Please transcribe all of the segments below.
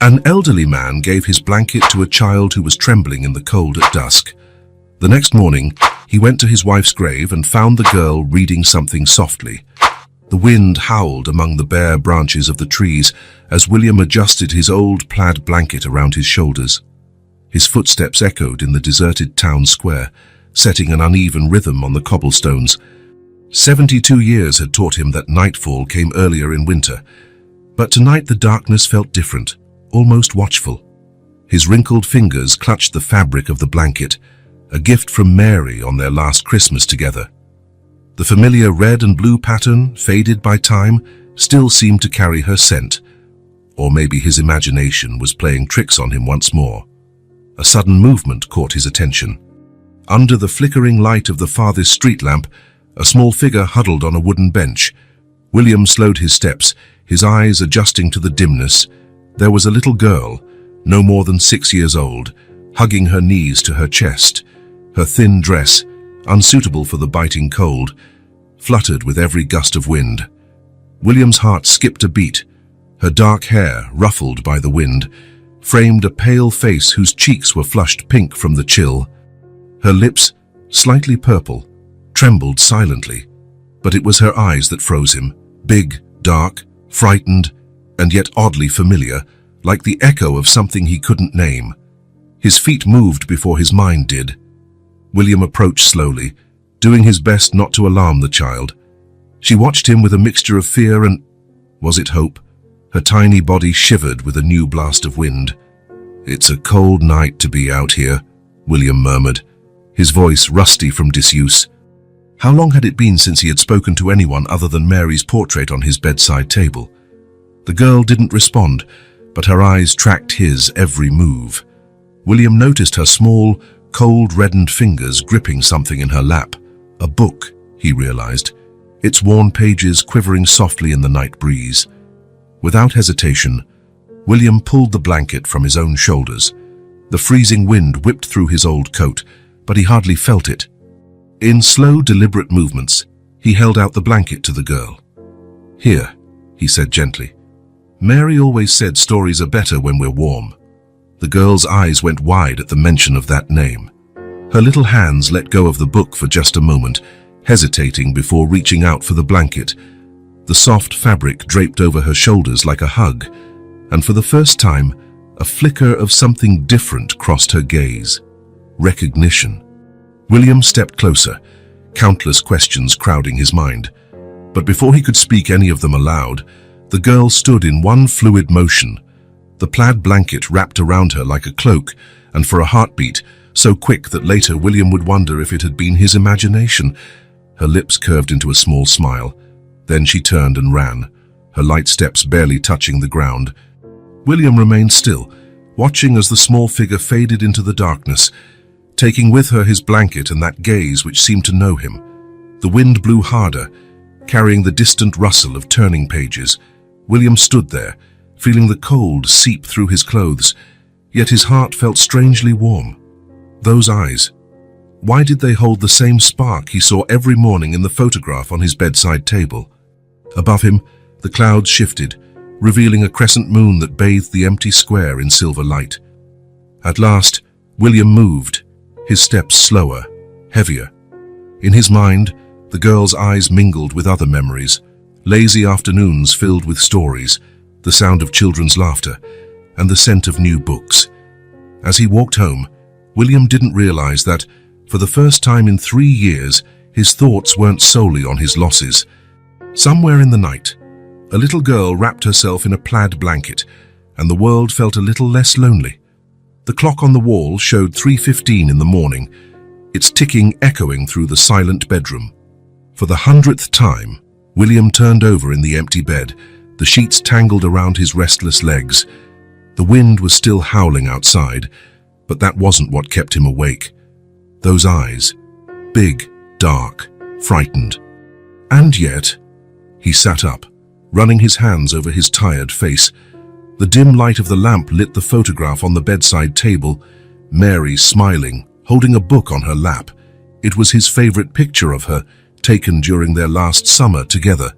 An elderly man gave his blanket to a child who was trembling in the cold at dusk. The next morning, he went to his wife's grave and found the girl reading something softly. The wind howled among the bare branches of the trees as William adjusted his old plaid blanket around his shoulders. His footsteps echoed in the deserted town square, setting an uneven rhythm on the cobblestones. 72 years had taught him that nightfall came earlier in winter, but tonight the darkness felt different, almost watchful. His wrinkled fingers clutched the fabric of the blanket, a gift from Mary on their last Christmas together. The familiar red and blue pattern, faded by time, still seemed to carry her scent. Or maybe his imagination was playing tricks on him once more. A sudden movement caught his attention. Under the flickering light of the farthest street lamp, a small figure huddled on a wooden bench. William slowed his steps, his eyes adjusting to the dimness. There was a little girl, no more than 6 years old, hugging her knees to her chest. Her thin dress, unsuitable for the biting cold, fluttered with every gust of wind. William's heart skipped a beat. Her dark hair, ruffled by the wind, framed a pale face whose cheeks were flushed pink from the chill. Her lips, slightly purple, trembled silently, but it was her eyes that froze him, big, dark, frightened, and yet oddly familiar, like the echo of something he couldn't name. His feet moved before his mind did. William approached slowly, doing his best not to alarm the child. She watched him with a mixture of fear and, was it hope? Her tiny body shivered with a new blast of wind. "It's a cold night to be out here," William murmured, his voice rusty from disuse. How long had it been since he had spoken to anyone other than Mary's portrait on his bedside table? The girl didn't respond, but her eyes tracked his every move. William noticed her small, cold, reddened fingers gripping something in her lap. A book, he realized, its worn pages quivering softly in the night breeze. Without hesitation, William pulled the blanket from his own shoulders. The freezing wind whipped through his old coat, but he hardly felt it. In slow, deliberate movements, he held out the blanket to the girl. "Here," he said gently. "Mary always said stories are better when we're warm." The girl's eyes went wide at the mention of that name. Her little hands let go of the book for just a moment, hesitating before reaching out for the blanket. The soft fabric draped over her shoulders like a hug, and for the first time, a flicker of something different crossed her gaze. Recognition. William stepped closer, countless questions crowding his mind. But before he could speak any of them aloud, the girl stood in one fluid motion. The plaid blanket wrapped around her like a cloak, and for a heartbeat, so quick that later William would wonder if it had been his imagination. Her lips curved into a small smile. Then she turned and ran, her light steps barely touching the ground. William remained still, watching as the small figure faded into the darkness, taking with her his blanket and that gaze which seemed to know him. The wind blew harder, carrying the distant rustle of turning pages. William stood there, feeling the cold seep through his clothes, yet his heart felt strangely warm. Those eyes, why did they hold the same spark he saw every morning in the photograph on his bedside table? Above him, the clouds shifted, revealing a crescent moon that bathed the empty square in silver light. At last, William moved, his steps slower, heavier. In his mind, the girl's eyes mingled with other memories, lazy afternoons filled with stories, the sound of children's laughter, and the scent of new books. As he walked home, William didn't realize that, for the first time in 3 years, his thoughts weren't solely on his losses. Somewhere in the night, a little girl wrapped herself in a plaid blanket, and the world felt a little less lonely. The clock on the wall showed 3:15 in the morning, its ticking echoing through the silent bedroom. For the 100th time, William turned over in the empty bed, the sheets tangled around his restless legs. The wind was still howling outside, but that wasn't what kept him awake. Those eyes, big, dark, frightened. And yet, he sat up, running his hands over his tired face. The dim light of the lamp lit the photograph on the bedside table, Mary smiling, holding a book on her lap. It was his favorite picture of her, taken during their last summer together.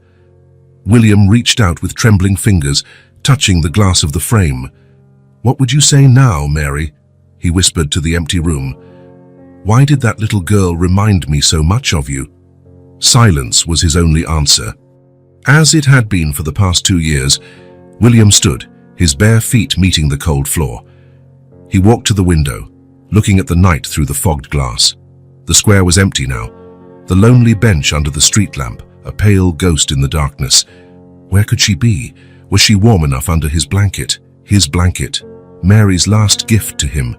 William reached out with trembling fingers, touching the glass of the frame. "What would you say now, Mary?" he whispered to the empty room. "Why did that little girl remind me so much of you?" Silence was his only answer. As it had been for the past 2 years, William stood, his bare feet meeting the cold floor. He walked to the window, looking at the night through the fogged glass. The square was empty now, the lonely bench under the street lamp, a pale ghost in the darkness. Where could she be? Was she warm enough under his blanket? His blanket, Mary's last gift to him.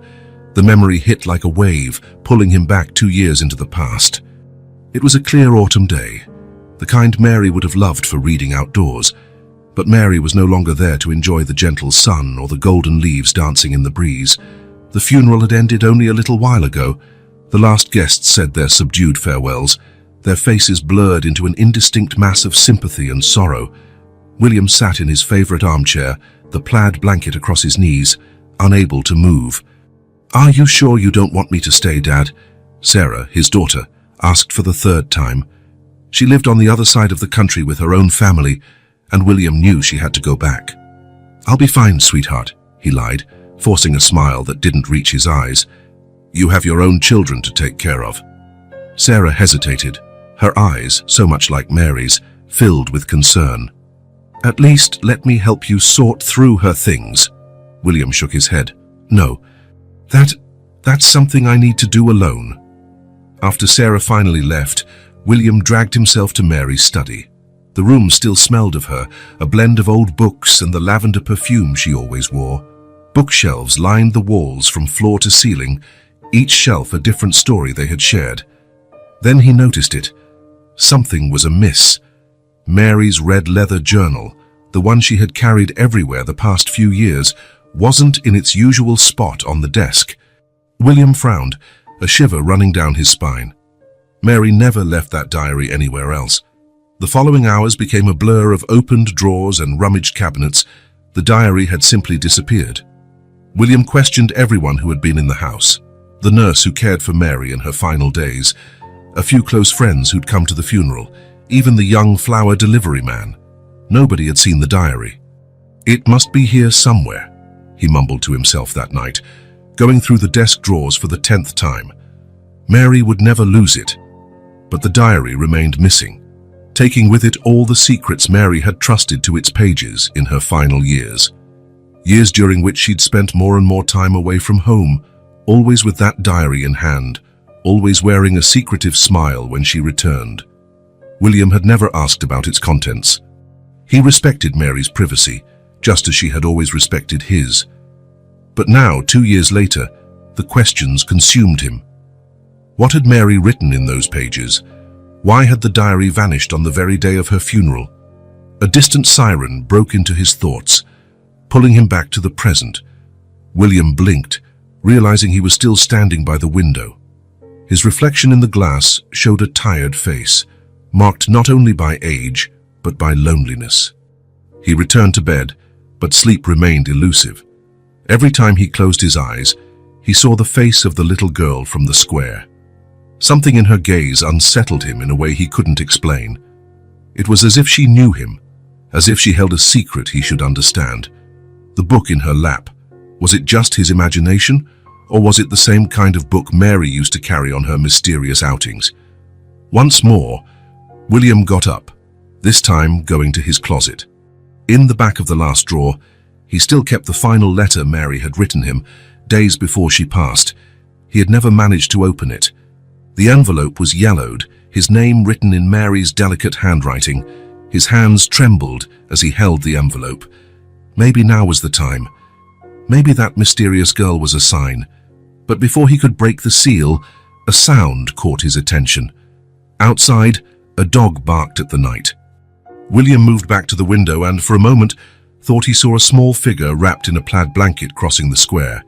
The memory hit like a wave, pulling him back 2 years into the past. It was a clear autumn day, the kind Mary would have loved for reading outdoors. But Mary was no longer there to enjoy the gentle sun or the golden leaves dancing in the breeze. The funeral had ended only a little while ago. The last guests said their subdued farewells, their faces blurred into an indistinct mass of sympathy and sorrow. William sat in his favorite armchair, the plaid blanket across his knees, unable to move. "Are you sure you don't want me to stay, Dad?" Sarah, his daughter, asked for the 3rd time. She lived on the other side of the country with her own family, and William knew she had to go back. "I'll be fine, sweetheart," he lied, forcing a smile that didn't reach his eyes. "You have your own children to take care of." Sarah hesitated, her eyes, so much like Mary's, filled with concern. "At least let me help you sort through her things." William shook his head. "No, that's something I need to do alone." After Sarah finally left, William dragged himself to Mary's study. The room still smelled of her, a blend of old books and the lavender perfume she always wore. Bookshelves lined the walls from floor to ceiling, each shelf a different story they had shared. Then he noticed it. Something was amiss. Mary's red leather journal, the one she had carried everywhere the past few years, wasn't in its usual spot on the desk. William frowned, a shiver running down his spine. Mary never left that diary anywhere else. The following hours became a blur of opened drawers and rummaged cabinets. The diary had simply disappeared. William questioned everyone who had been in the house. The nurse who cared for Mary in her final days, a few close friends who'd come to the funeral, even the young flower delivery man. Nobody had seen the diary. "It must be here somewhere," he mumbled to himself that night, going through the desk drawers for the 10th time. Mary would never lose it. But the diary remained missing, taking with it all the secrets Mary had trusted to its pages in her final years. Years during which she'd spent more and more time away from home, always with that diary in hand, always wearing a secretive smile when she returned. William had never asked about its contents. He respected Mary's privacy, just as she had always respected his. But now, 2 years later, the questions consumed him. What had Mary written in those pages? Why had the diary vanished on the very day of her funeral? A distant siren broke into his thoughts, pulling him back to the present. William blinked, realizing he was still standing by the window. His reflection in the glass showed a tired face, marked not only by age, but by loneliness. He returned to bed, but sleep remained elusive. Every time he closed his eyes, he saw the face of the little girl from the square. Something in her gaze unsettled him in a way he couldn't explain. It was as if she knew him, as if she held a secret he should understand. The book in her lap, was it just his imagination, or was it the same kind of book Mary used to carry on her mysterious outings? Once more, William got up, this time going to his closet. In the back of the last drawer, he still kept the final letter Mary had written him, days before she passed. He had never managed to open it. The envelope was yellowed, his name written in Mary's delicate handwriting. His hands trembled as he held the envelope. Maybe now was the time. Maybe that mysterious girl was a sign. But before he could break the seal, a sound caught his attention. Outside, a dog barked at the night. William moved back to the window and, for a moment, thought he saw a small figure wrapped in a plaid blanket crossing the square.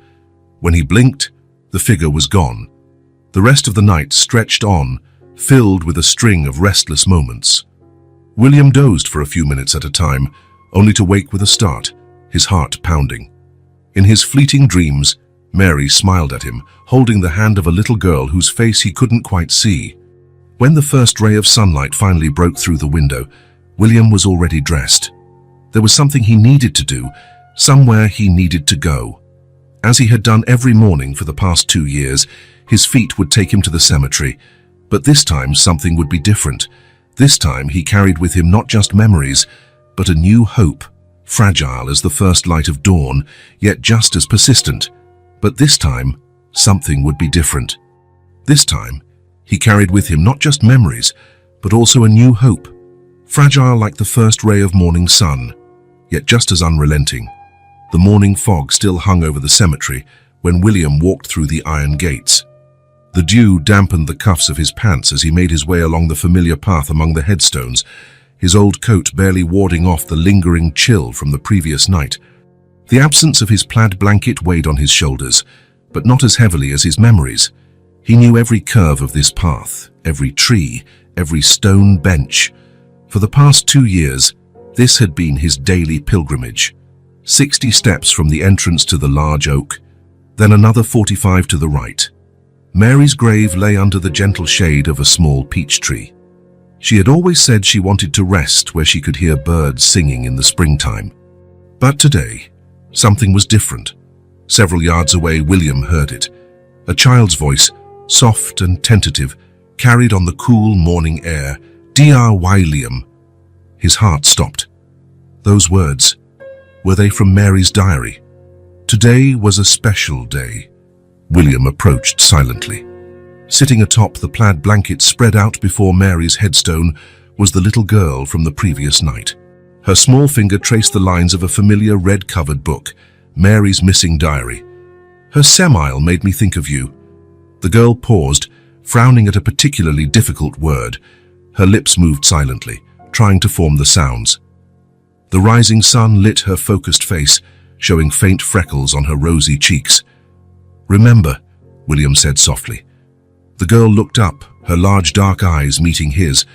When he blinked, the figure was gone. The rest of the night stretched on, filled with a string of restless moments. William dozed for a few minutes at a time, only to wake with a start, his heart pounding. In his fleeting dreams, Mary smiled at him, holding the hand of a little girl whose face he couldn't quite see. When the first ray of sunlight finally broke through the window, William was already dressed. There was something he needed to do, somewhere he needed to go. As he had done every morning for the past 2 years, his feet would take him to the cemetery. But this time something would be different. This time he carried with him not just memories, but a new hope, fragile as the first light of dawn, yet just as persistent. But this time, something would be different. This time, he carried with him not just memories, but also a new hope, fragile like the first ray of morning sun, yet just as unrelenting. The morning fog still hung over the cemetery when William walked through the iron gates. The dew dampened the cuffs of his pants as he made his way along the familiar path among the headstones, his old coat barely warding off the lingering chill from the previous night. The absence of his plaid blanket weighed on his shoulders, but not as heavily as his memories. He knew every curve of this path, every tree, every stone bench. For the past 2 years, this had been his daily pilgrimage. 60 steps from the entrance to the large oak, then another 45 to the right. Mary's grave lay under the gentle shade of a small peach tree. She had always said she wanted to rest where she could hear birds singing in the springtime. But today, something was different. Several yards away, William heard it. A child's voice, soft and tentative, carried on the cool morning air, "Dear William." His heart stopped. Those words, were they from Mary's diary? Today was a special day. William approached silently. Sitting atop the plaid blanket spread out before Mary's headstone was the little girl from the previous night. Her small finger traced the lines of a familiar red-covered book, Mary's missing diary. "Her semile made me think of you." The girl paused, frowning at a particularly difficult word. Her lips moved silently, trying to form the sounds. The rising sun lit her focused face, showing faint freckles on her rosy cheeks. "Remember," William said softly. The girl looked up, her large dark eyes meeting his,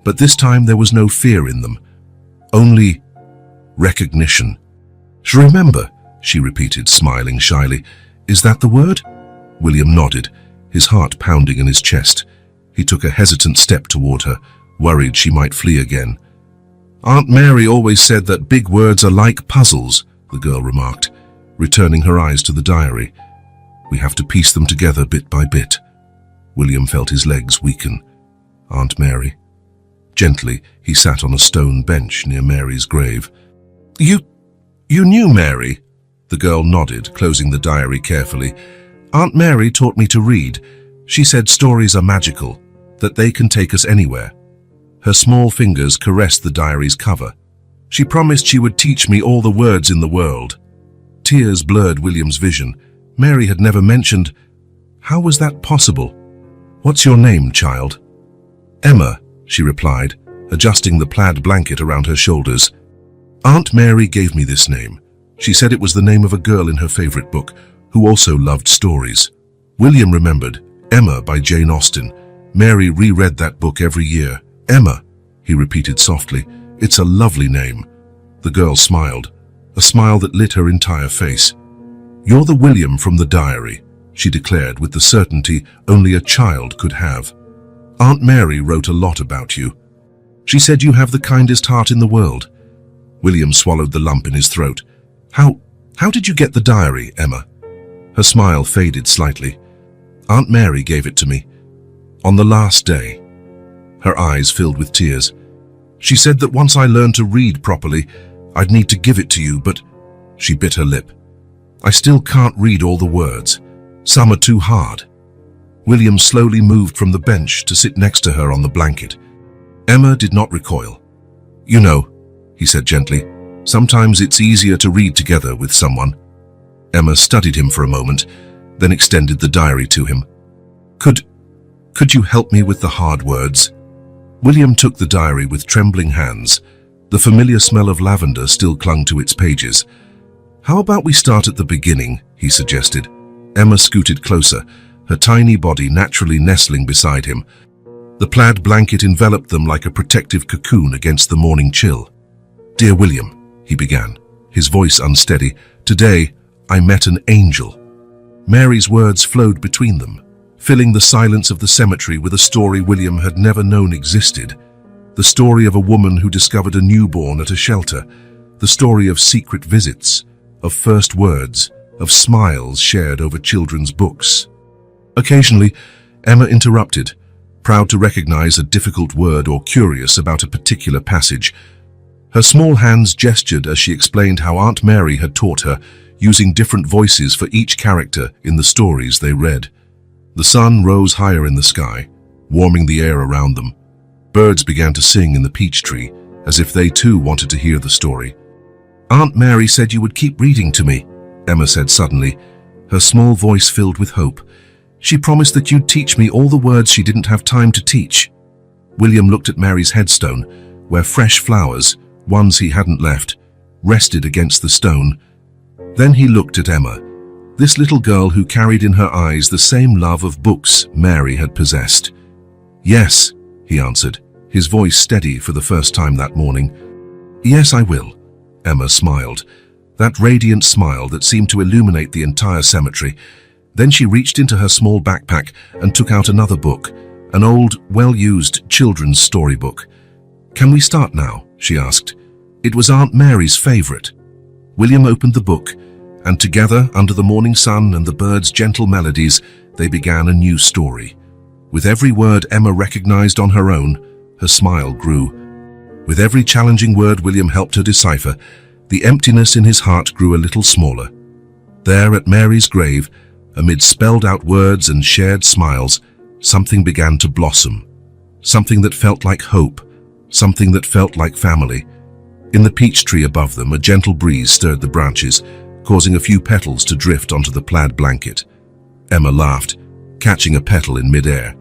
but this time there was no fear in them, only recognition. "Remember," she repeated, smiling shyly. "Is that the word?" William nodded, his heart pounding in his chest. He took a hesitant step toward her, worried she might flee again. "Aunt Mary always said that big words are like puzzles," the girl remarked, returning her eyes to the diary. "We have to piece them together bit by bit." William felt his legs weaken. Aunt Mary. Gently, he sat on a stone bench near Mary's grave. You knew Mary?" The girl nodded, closing the diary carefully. "Aunt Mary taught me to read. She said stories are magical, that they can take us anywhere." Her small fingers caressed the diary's cover. "She promised she would teach me all the words in the world." Tears blurred William's vision. Mary had never mentioned. How was that possible? "What's your name, child?" "Emma," she replied, adjusting the plaid blanket around her shoulders. "Aunt Mary gave me this name. She said it was the name of a girl in her favorite book, who also loved stories." William remembered, Emma by Jane Austen. Mary reread that book every year. "Emma," he repeated softly. "It's a lovely name." The girl smiled, a smile that lit her entire face. "You're the William from the diary," she declared with the certainty only a child could have. "Aunt Mary wrote a lot about you. She said you have the kindest heart in the world." William swallowed the lump in his throat. How did you get the diary, Emma?" Her smile faded slightly. "Aunt Mary gave it to me. On the last day." Her eyes filled with tears. "She said that once I learned to read properly, I'd need to give it to you, but..." She bit her lip. "I still can't read all the words. Some are too hard." William slowly moved from the bench to sit next to her on the blanket. Emma did not recoil. "You know," he said gently, "sometimes it's easier to read together with someone." Emma studied him for a moment, then extended the diary to him. Could you help me with the hard words?" William took the diary with trembling hands. The familiar smell of lavender still clung to its pages. "How about we start at the beginning?" he suggested. Emma scooted closer, her tiny body naturally nestling beside him. The plaid blanket enveloped them like a protective cocoon against the morning chill. "Dear William," he began, his voice unsteady, "today I met an angel." Mary's words flowed between them, filling the silence of the cemetery with a story William had never known existed. The story of a woman who discovered a newborn at a shelter, the story of secret visits, of first words, of smiles shared over children's books. Occasionally, Emma interrupted, proud to recognize a difficult word or curious about a particular passage. Her small hands gestured as she explained how Aunt Mary had taught her, using different voices for each character in the stories they read. The sun rose higher in the sky, warming the air around them. Birds began to sing in the peach tree, as if they too wanted to hear the story. "Aunt Mary said you would keep reading to me," Emma said suddenly, her small voice filled with hope. "She promised that you'd teach me all the words she didn't have time to teach." William looked at Mary's headstone, where fresh flowers, ones he hadn't left, rested against the stone. Then he looked at Emma, this little girl who carried in her eyes the same love of books Mary had possessed. "Yes," he answered, his voice steady for the first time that morning. "Yes, I will." Emma smiled, that radiant smile that seemed to illuminate the entire cemetery. Then she reached into her small backpack and took out another book, an old, well-used children's storybook. "Can we start now?" she asked. It was Aunt Mary's favorite. William opened the book, and together, under the morning sun and the birds' gentle melodies, they began a new story. With every word Emma recognized on her own, her smile grew. With every challenging word William helped her decipher, the emptiness in his heart grew a little smaller. There at Mary's grave, amid spelled-out words and shared smiles, something began to blossom. Something that felt like hope, something that felt like family. In the peach tree above them, a gentle breeze stirred the branches, causing a few petals to drift onto the plaid blanket. Emma laughed, catching a petal in midair.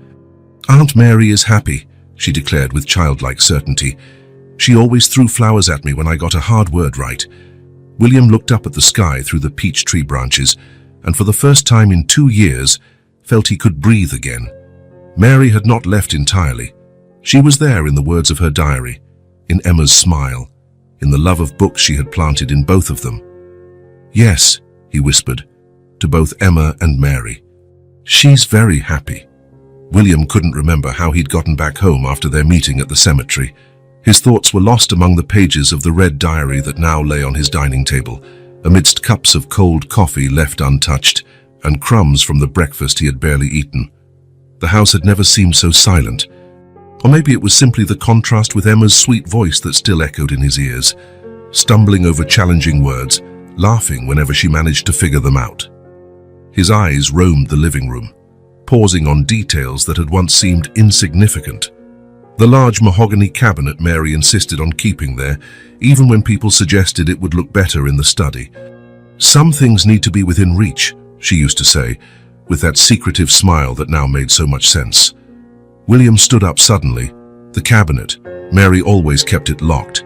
"Aunt Mary is happy," she declared with childlike certainty. "She always threw flowers at me when I got a hard word right." William looked up at the sky through the peach tree branches, and for the first time in 2 years, felt he could breathe again. Mary had not left entirely. She was there in the words of her diary, in Emma's smile, in the love of books she had planted in both of them. "Yes," he whispered, to both Emma and Mary. "She's very happy." William couldn't remember how he'd gotten back home after their meeting at the cemetery. His thoughts were lost among the pages of the red diary that now lay on his dining table, amidst cups of cold coffee left untouched and crumbs from the breakfast he had barely eaten. The house had never seemed so silent. Or maybe it was simply the contrast with Emma's sweet voice that still echoed in his ears, stumbling over challenging words, laughing whenever she managed to figure them out. His eyes roamed the living room, pausing on details that had once seemed insignificant. The large mahogany cabinet Mary insisted on keeping there, even when people suggested it would look better in the study. "Some things need to be within reach," she used to say, with that secretive smile that now made so much sense. William stood up suddenly. The cabinet, Mary always kept it locked,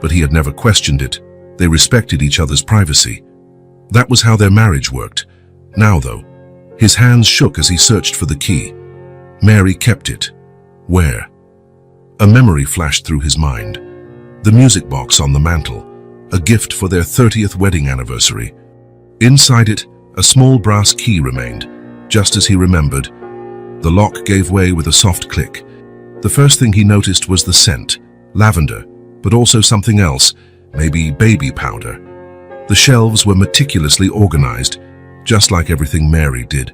but he had never questioned it. They respected each other's privacy. That was how their marriage worked. Now, though, his hands shook as he searched for the key. Mary kept it. Where? A memory flashed through his mind. The music box on the mantel, a gift for their 30th wedding anniversary. Inside it, a small brass key remained, just as he remembered. The lock gave way with a soft click. The first thing he noticed was the scent, lavender, but also something else, maybe baby powder. The shelves were meticulously organized, just like everything Mary did.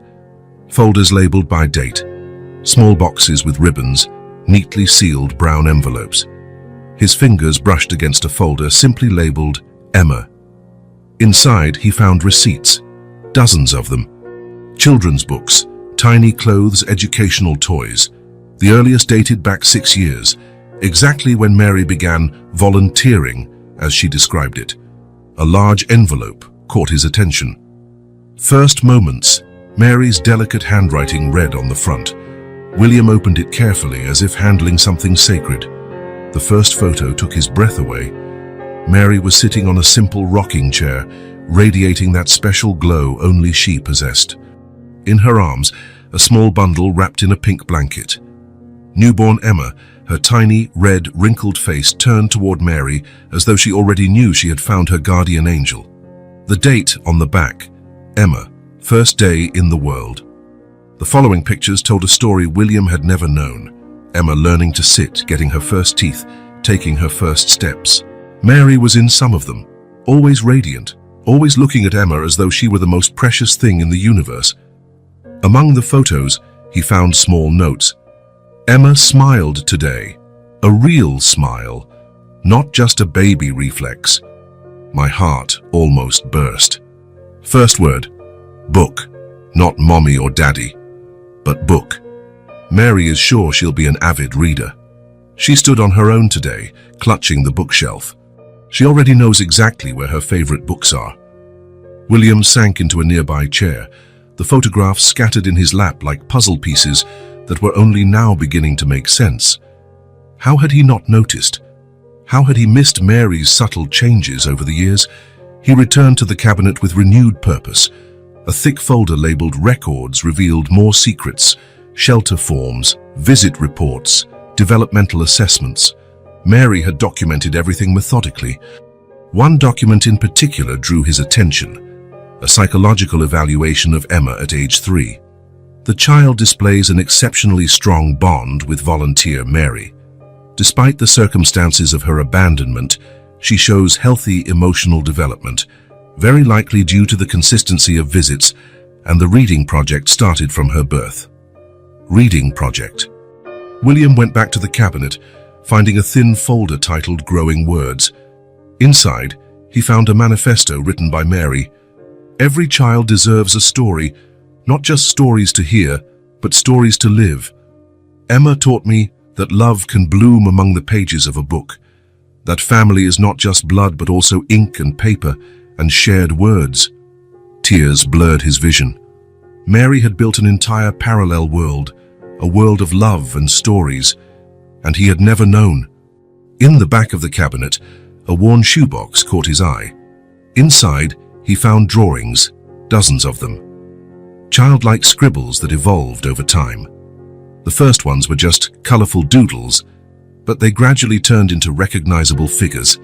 Folders labeled by date, small boxes with ribbons, neatly sealed brown envelopes. His fingers brushed against a folder simply labeled Emma. Inside, he found receipts, dozens of them. Children's books, tiny clothes, educational toys. The earliest dated back 6 years, exactly when Mary began volunteering, as she described it. A large envelope caught his attention. First moments, Mary's delicate handwriting read on the front. William opened it carefully, as if handling something sacred. The first photo took his breath away. Mary was sitting on a simple rocking chair, radiating that special glow only she possessed. In her arms, a small bundle wrapped in a pink blanket. Newborn Emma, her tiny, red, wrinkled face turned toward Mary as though she already knew she had found her guardian angel. The date on the back, Emma, first day in the world. The following pictures told a story William had never known. Emma learning to sit, getting her first teeth, taking her first steps. Mary was in some of them, always radiant, always looking at Emma as though she were the most precious thing in the universe. Among the photos, he found small notes. Emma smiled today. A real smile, not just a baby reflex. My heart almost burst. First word, book. Not mommy or daddy, but book. Mary is sure she'll be an avid reader. She stood on her own today, clutching the bookshelf. She already knows exactly where her favorite books are. William sank into a nearby chair, the photographs scattered in his lap like puzzle pieces that were only now beginning to make sense. How had he not noticed? How had he missed Mary's subtle changes over the years? He returned to the cabinet with renewed purpose. A thick folder labeled Records revealed more secrets, shelter forms, visit reports, developmental assessments. Mary had documented everything methodically. One document in particular drew his attention, a psychological evaluation of Emma at age 3. The child displays an exceptionally strong bond with volunteer Mary. Despite the circumstances of her abandonment, she shows healthy emotional development, very likely due to the consistency of visits and the reading project started from her birth. Reading project. William went back to the cabinet, finding a thin folder titled Growing Words. Inside, he found a manifesto written by Mary. Every child deserves a story, not just stories to hear, but stories to live. Emma taught me that love can bloom among the pages of a book, that family is not just blood but also ink and paper and shared words. Tears blurred his vision. Mary had built an entire parallel world, a world of love and stories, and he had never known. In the back of the cabinet, a worn shoebox caught his eye. Inside, he found drawings, dozens of them. Childlike scribbles that evolved over time. The first ones were just colorful doodles, but they gradually turned into recognizable figures.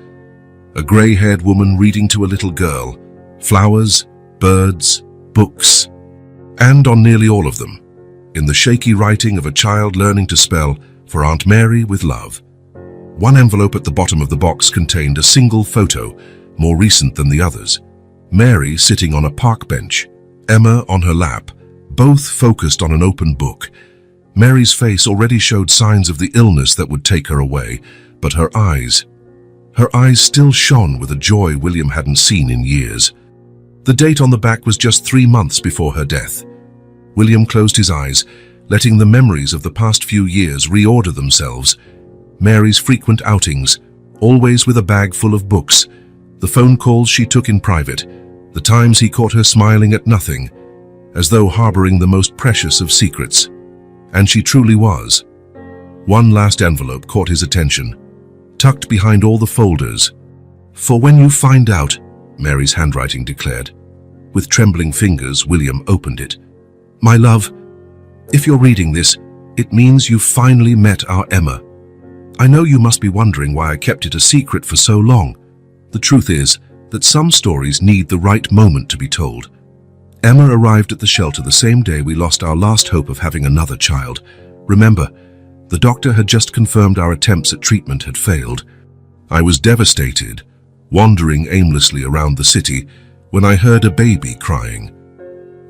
A gray-haired woman reading to a little girl, flowers, birds, books, and on nearly all of them, in the shaky writing of a child learning to spell, "For Aunt Mary with love." One envelope at the bottom of the box contained a single photo, more recent than the others. Mary sitting on a park bench, Emma on her lap, both focused on an open book. Mary's face already showed signs of the illness that would take her away, but her eyes still shone with a joy William hadn't seen in years. The date on the back was just 3 months before her death. William closed his eyes, letting the memories of the past few years reorder themselves. Mary's frequent outings, always with a bag full of books, the phone calls she took in private, the times he caught her smiling at nothing, as though harboring the most precious of secrets. And she truly was. One last envelope caught his attention, tucked behind all the folders. "For when you find out," Mary's handwriting declared. With trembling fingers, William opened it. "My love, if you're reading this, it means you've finally met our Emma. I know you must be wondering why I kept it a secret for so long. The truth is that some stories need the right moment to be told. Emma arrived at the shelter the same day we lost our last hope of having another child. Remember, the doctor had just confirmed our attempts at treatment had failed. I was devastated, wandering aimlessly around the city, when I heard a baby crying.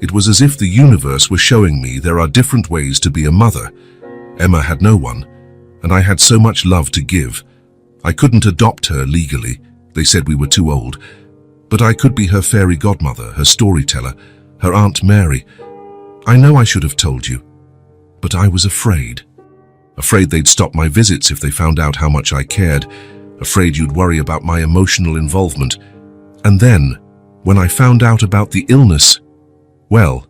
It was as if the universe were showing me there are different ways to be a mother. Emma had no one, and I had so much love to give. I couldn't adopt her legally. They said we were too old. But I could be her fairy godmother, her storyteller, her Aunt Mary. I know I should have told you, but I was afraid. Afraid they'd stop my visits if they found out how much I cared. Afraid you'd worry about my emotional involvement. And then, when I found out about the illness, well,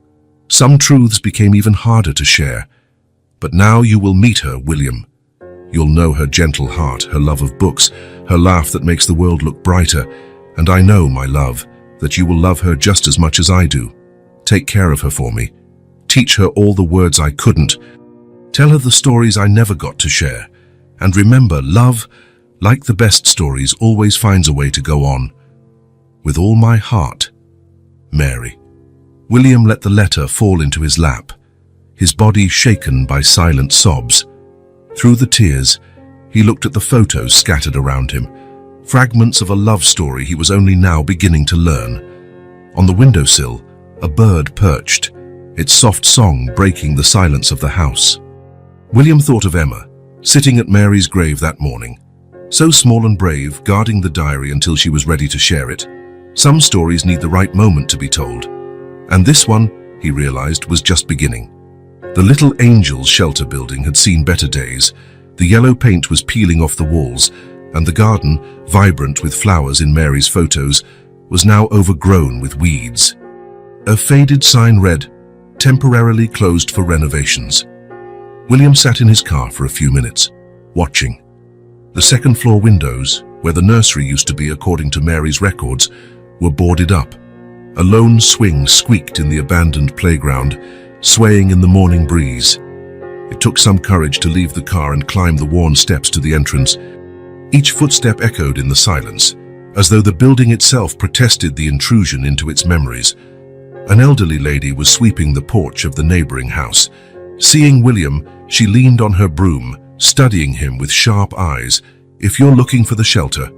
some truths became even harder to share. But now you will meet her, William. You'll know her gentle heart, her love of books, her laugh that makes the world look brighter. And I know, my love, that you will love her just as much as I do. Take care of her for me. Teach her all the words I couldn't. Tell her the stories I never got to share. And remember, love, like the best stories, always finds a way to go on. With all my heart, Mary." William let the letter fall into his lap, his body shaken by silent sobs. Through the tears, he looked at the photos scattered around him, fragments of a love story he was only now beginning to learn. On the windowsill, a bird perched, its soft song breaking the silence of the house. William thought of Emma, sitting at Mary's grave that morning, so small and brave, guarding the diary until she was ready to share it. Some stories need the right moment to be told, and this one, he realized, was just beginning. The Little Angels shelter building had seen better days. The yellow paint was peeling off the walls, and the garden, vibrant with flowers in Mary's photos, was now overgrown with weeds. A faded sign read, "Temporarily closed for renovations." William sat in his car for a few minutes, watching. The second-floor windows, where the nursery used to be according to Mary's records, were boarded up. A lone swing squeaked in the abandoned playground, swaying in the morning breeze. It took some courage to leave the car and climb the worn steps to the entrance. Each footstep echoed in the silence, as though the building itself protested the intrusion into its memories. An elderly lady was sweeping the porch of the neighboring house. Seeing William, she leaned on her broom, studying him with sharp eyes. "If you're looking for the shelter,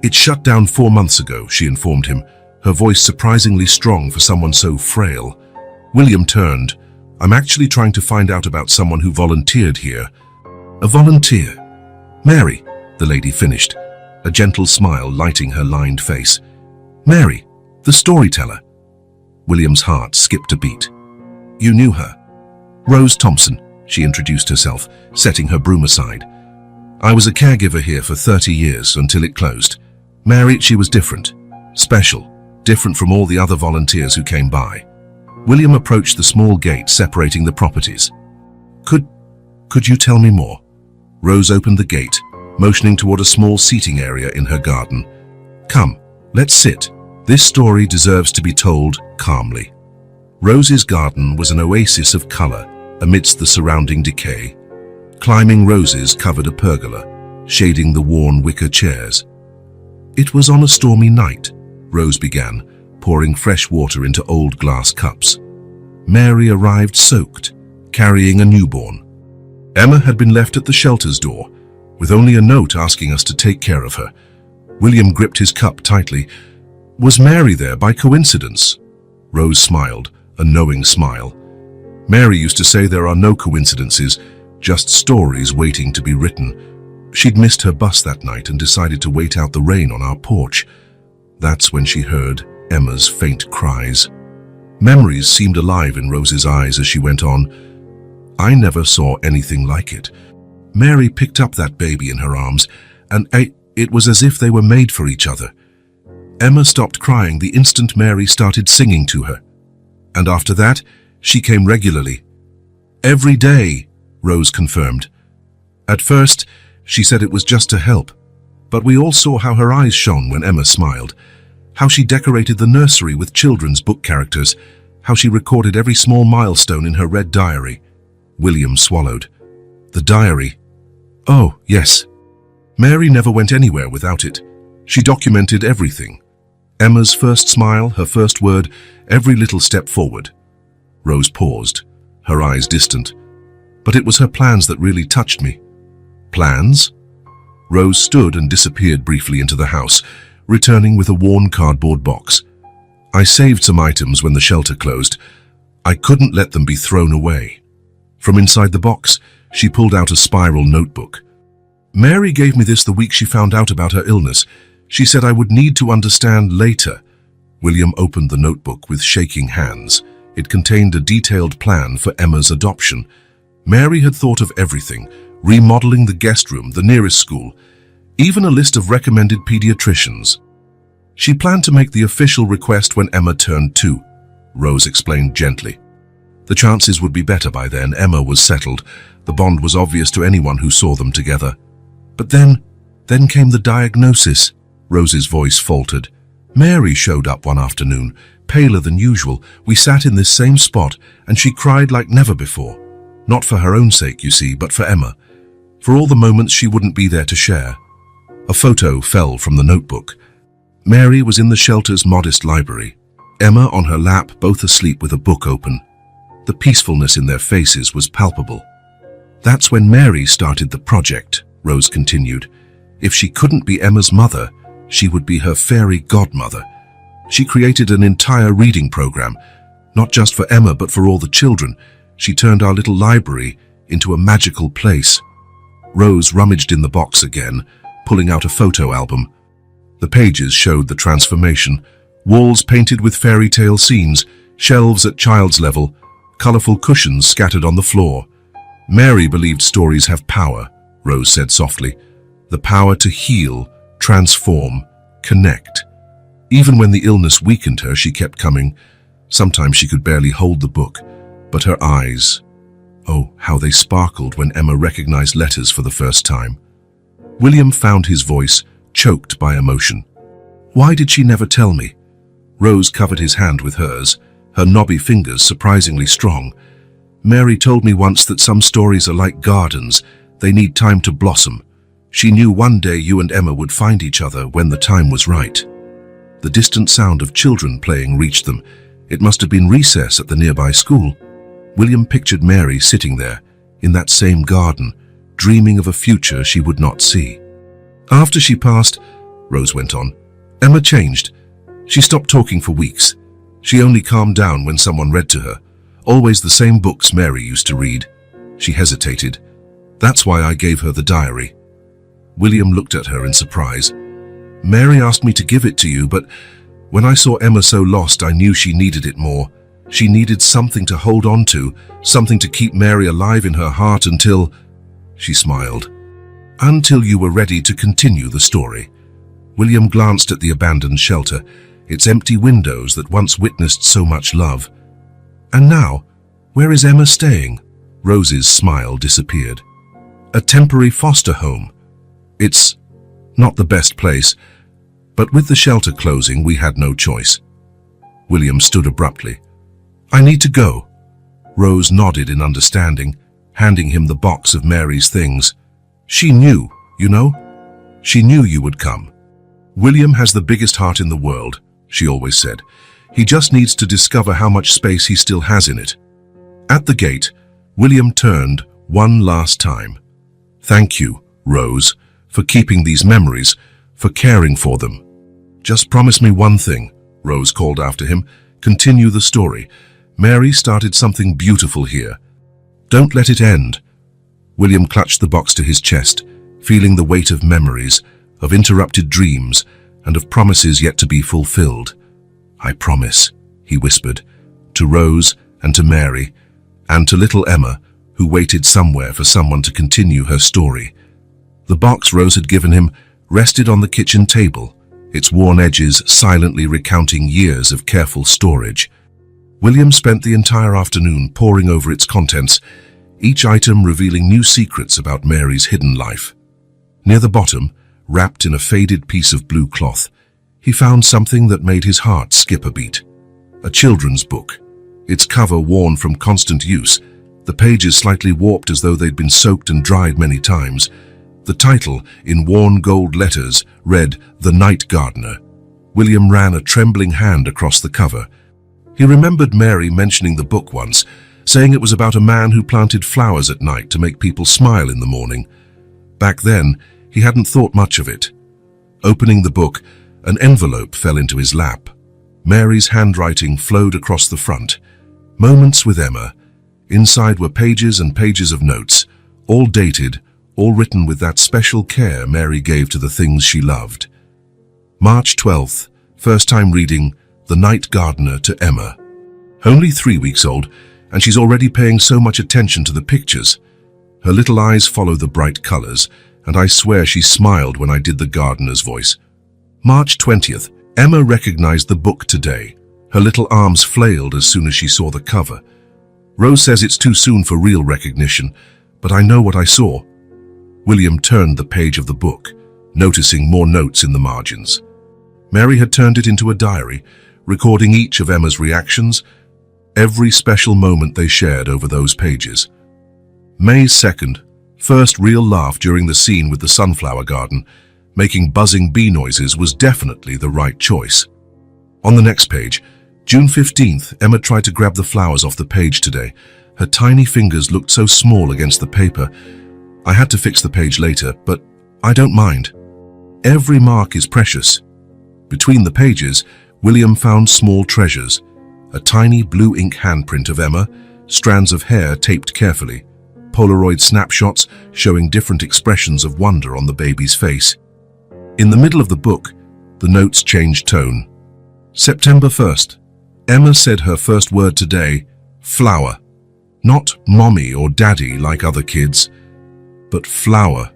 it shut down 4 months ago," she informed him, her voice surprisingly strong for someone so frail. William turned. "I'm actually trying to find out about someone who volunteered here." "A volunteer?" "Mary," the lady finished, a gentle smile lighting her lined face. "Mary, the storyteller." William's heart skipped a beat. "You knew her?" "Rose Thompson," she introduced herself, setting her broom aside. "I was a caregiver here for 30 years until it closed. Mary, she was different. Special. Different from all the other volunteers who came by." William approached the small gate separating the properties. Could you tell me more?" Rose opened the gate, motioning toward a small seating area in her garden. "Come, let's sit. This story deserves to be told calmly." Rose's garden was an oasis of color amidst the surrounding decay. Climbing roses covered a pergola, shading the worn wicker chairs. "It was on a stormy night," Rose began, pouring fresh water into old glass cups. "Mary arrived soaked, carrying a newborn. Emma had been left at the shelter's door, with only a note asking us to take care of her." William gripped his cup tightly. "Was Mary there by coincidence?" Rose smiled, a knowing smile. "Mary used to say there are no coincidences, just stories waiting to be written. She'd missed her bus that night and decided to wait out the rain on our porch. That's when she heard Emma's faint cries." Memories seemed alive in Rose's eyes as she went on. "I never saw anything like it. Mary picked up that baby in her arms, and it was as if they were made for each other. Emma stopped crying the instant Mary started singing to her. And after that, she came regularly." "Every day," Rose confirmed. "At first, she said it was just to help, but we all saw how her eyes shone when Emma smiled, how she decorated the nursery with children's book characters, how she recorded every small milestone in her red diary." William swallowed. "The diary? Oh, yes. Mary never went anywhere without it. She documented everything. Emma's first smile, her first word, every little step forward." Rose paused, her eyes distant. "But it was her plans that really touched me." "Plans?" Rose stood and disappeared briefly into the house, returning with a worn cardboard box. "I saved some items when the shelter closed. I couldn't let them be thrown away." From inside the box, she pulled out a spiral notebook. "Mary gave me this the week she found out about her illness. She said I would need to understand later." William opened the notebook with shaking hands. It contained a detailed plan for Emma's adoption. Mary had thought of everything, remodeling the guest room, the nearest school, even a list of recommended pediatricians. She planned to make the official request when Emma turned 2, Rose explained gently. The chances would be better by then. Emma was settled. The bond was obvious to anyone who saw them together. But then came the diagnosis. Rose's voice faltered. "Mary showed up one afternoon, paler than usual. We sat in this same spot, and she cried like never before. Not for her own sake, you see, but for Emma. For all the moments she wouldn't be there to share." A photo fell from the notebook. Mary was in the shelter's modest library. Emma on her lap, both asleep with a book open. The peacefulness in their faces was palpable. "That's when Mary started the project," Rose continued. "If she couldn't be Emma's mother, she would be her fairy godmother. She created an entire reading program, not just for Emma but for all the children. She turned our little library into a magical place. Rose rummaged in the box again, pulling out a photo album. The pages showed the transformation. Walls painted with fairy tale scenes, shelves at child's level, colorful cushions scattered on the floor. Mary believed stories have power, Rose said softly. The power to heal, transform, connect. Even when the illness weakened her, she kept coming. Sometimes she could barely hold the book, but her eyes, oh, how they sparkled when Emma recognized letters for the first time. William found his voice choked by emotion. Why did she never tell me? Rose covered his hand with hers, her knobby fingers surprisingly strong. Mary told me once that some stories are like gardens. They need time to blossom. She knew one day you and Emma would find each other when the time was right. The distant sound of children playing reached them. It must have been recess at the nearby school. William pictured Mary sitting there, in that same garden, dreaming of a future she would not see. After she passed, Rose went on, Emma changed. She stopped talking for weeks. She only calmed down when someone read to her. Always the same books Mary used to read. She hesitated. That's why I gave her the diary. William looked at her in surprise. Mary asked me to give it to you, but when I saw Emma so lost, I knew she needed it more. She needed something to hold on to, something to keep Mary alive in her heart until... She smiled. Until you were ready to continue the story. William glanced at the abandoned shelter, its empty windows that once witnessed so much love. And now, where is Emma staying? Rose's smile disappeared. A temporary foster home. It's not the best place, but with the shelter closing, we had no choice. William stood abruptly. I need to go. Rose nodded in understanding, handing him the box of Mary's things. She knew, you know? She knew you would come. William has the biggest heart in the world, she always said. He just needs to discover how much space he still has in it. At the gate, William turned one last time. Thank you, Rose, for keeping these memories, for caring for them. Just promise me one thing, Rose called after him. Continue the story. Mary started something beautiful here. Don't let it end. William clutched the box to his chest, feeling the weight of memories, of interrupted dreams, and of promises yet to be fulfilled. I promise, he whispered, to Rose and to Mary, and to little Emma, who waited somewhere for someone to continue her story. The box Rose had given him rested on the kitchen table, its worn edges silently recounting years of careful storage. William spent the entire afternoon poring over its contents, each item revealing new secrets about Mary's hidden life. Near the bottom, wrapped in a faded piece of blue cloth, he found something that made his heart skip a beat. A children's book, its cover worn from constant use, the pages slightly warped as though they'd been soaked and dried many times. The title, in worn gold letters, read The Night Gardener. William ran a trembling hand across the cover. He remembered Mary mentioning the book once, saying it was about a man who planted flowers at night to make people smile in the morning. Back then, he hadn't thought much of it. Opening the book, an envelope fell into his lap. Mary's handwriting flowed across the front. Moments with Emma. Inside were pages and pages of notes, all dated, all written with that special care Mary gave to the things she loved. March 12th, first time reading The Night Gardener to Emma. Only 3 weeks old, and she's already paying so much attention to the pictures. Her little eyes follow the bright colors, and I swear she smiled when I did the gardener's voice. March 20th, Emma recognized the book today. Her little arms flailed as soon as she saw the cover. Rose says it's too soon for real recognition, but I know what I saw. William turned the page of the book, noticing more notes in the margins. Mary had turned it into a diary, recording each of Emma's reactions, every special moment they shared over those pages. May 2nd, first real laugh during the scene with the sunflower garden. Making buzzing bee noises was definitely the right choice. On the next page, June 15th, Emma tried to grab the flowers off the page today. Her tiny fingers looked so small against the paper. I had to fix the page later, but I don't mind. Every mark is precious. Between the pages, William found small treasures, a tiny blue ink handprint of Emma, strands of hair taped carefully, Polaroid snapshots showing different expressions of wonder on the baby's face. In the middle of the book, the notes changed tone. September 1st. Emma said her first word today, flower. Not mommy or daddy like other kids, but flower.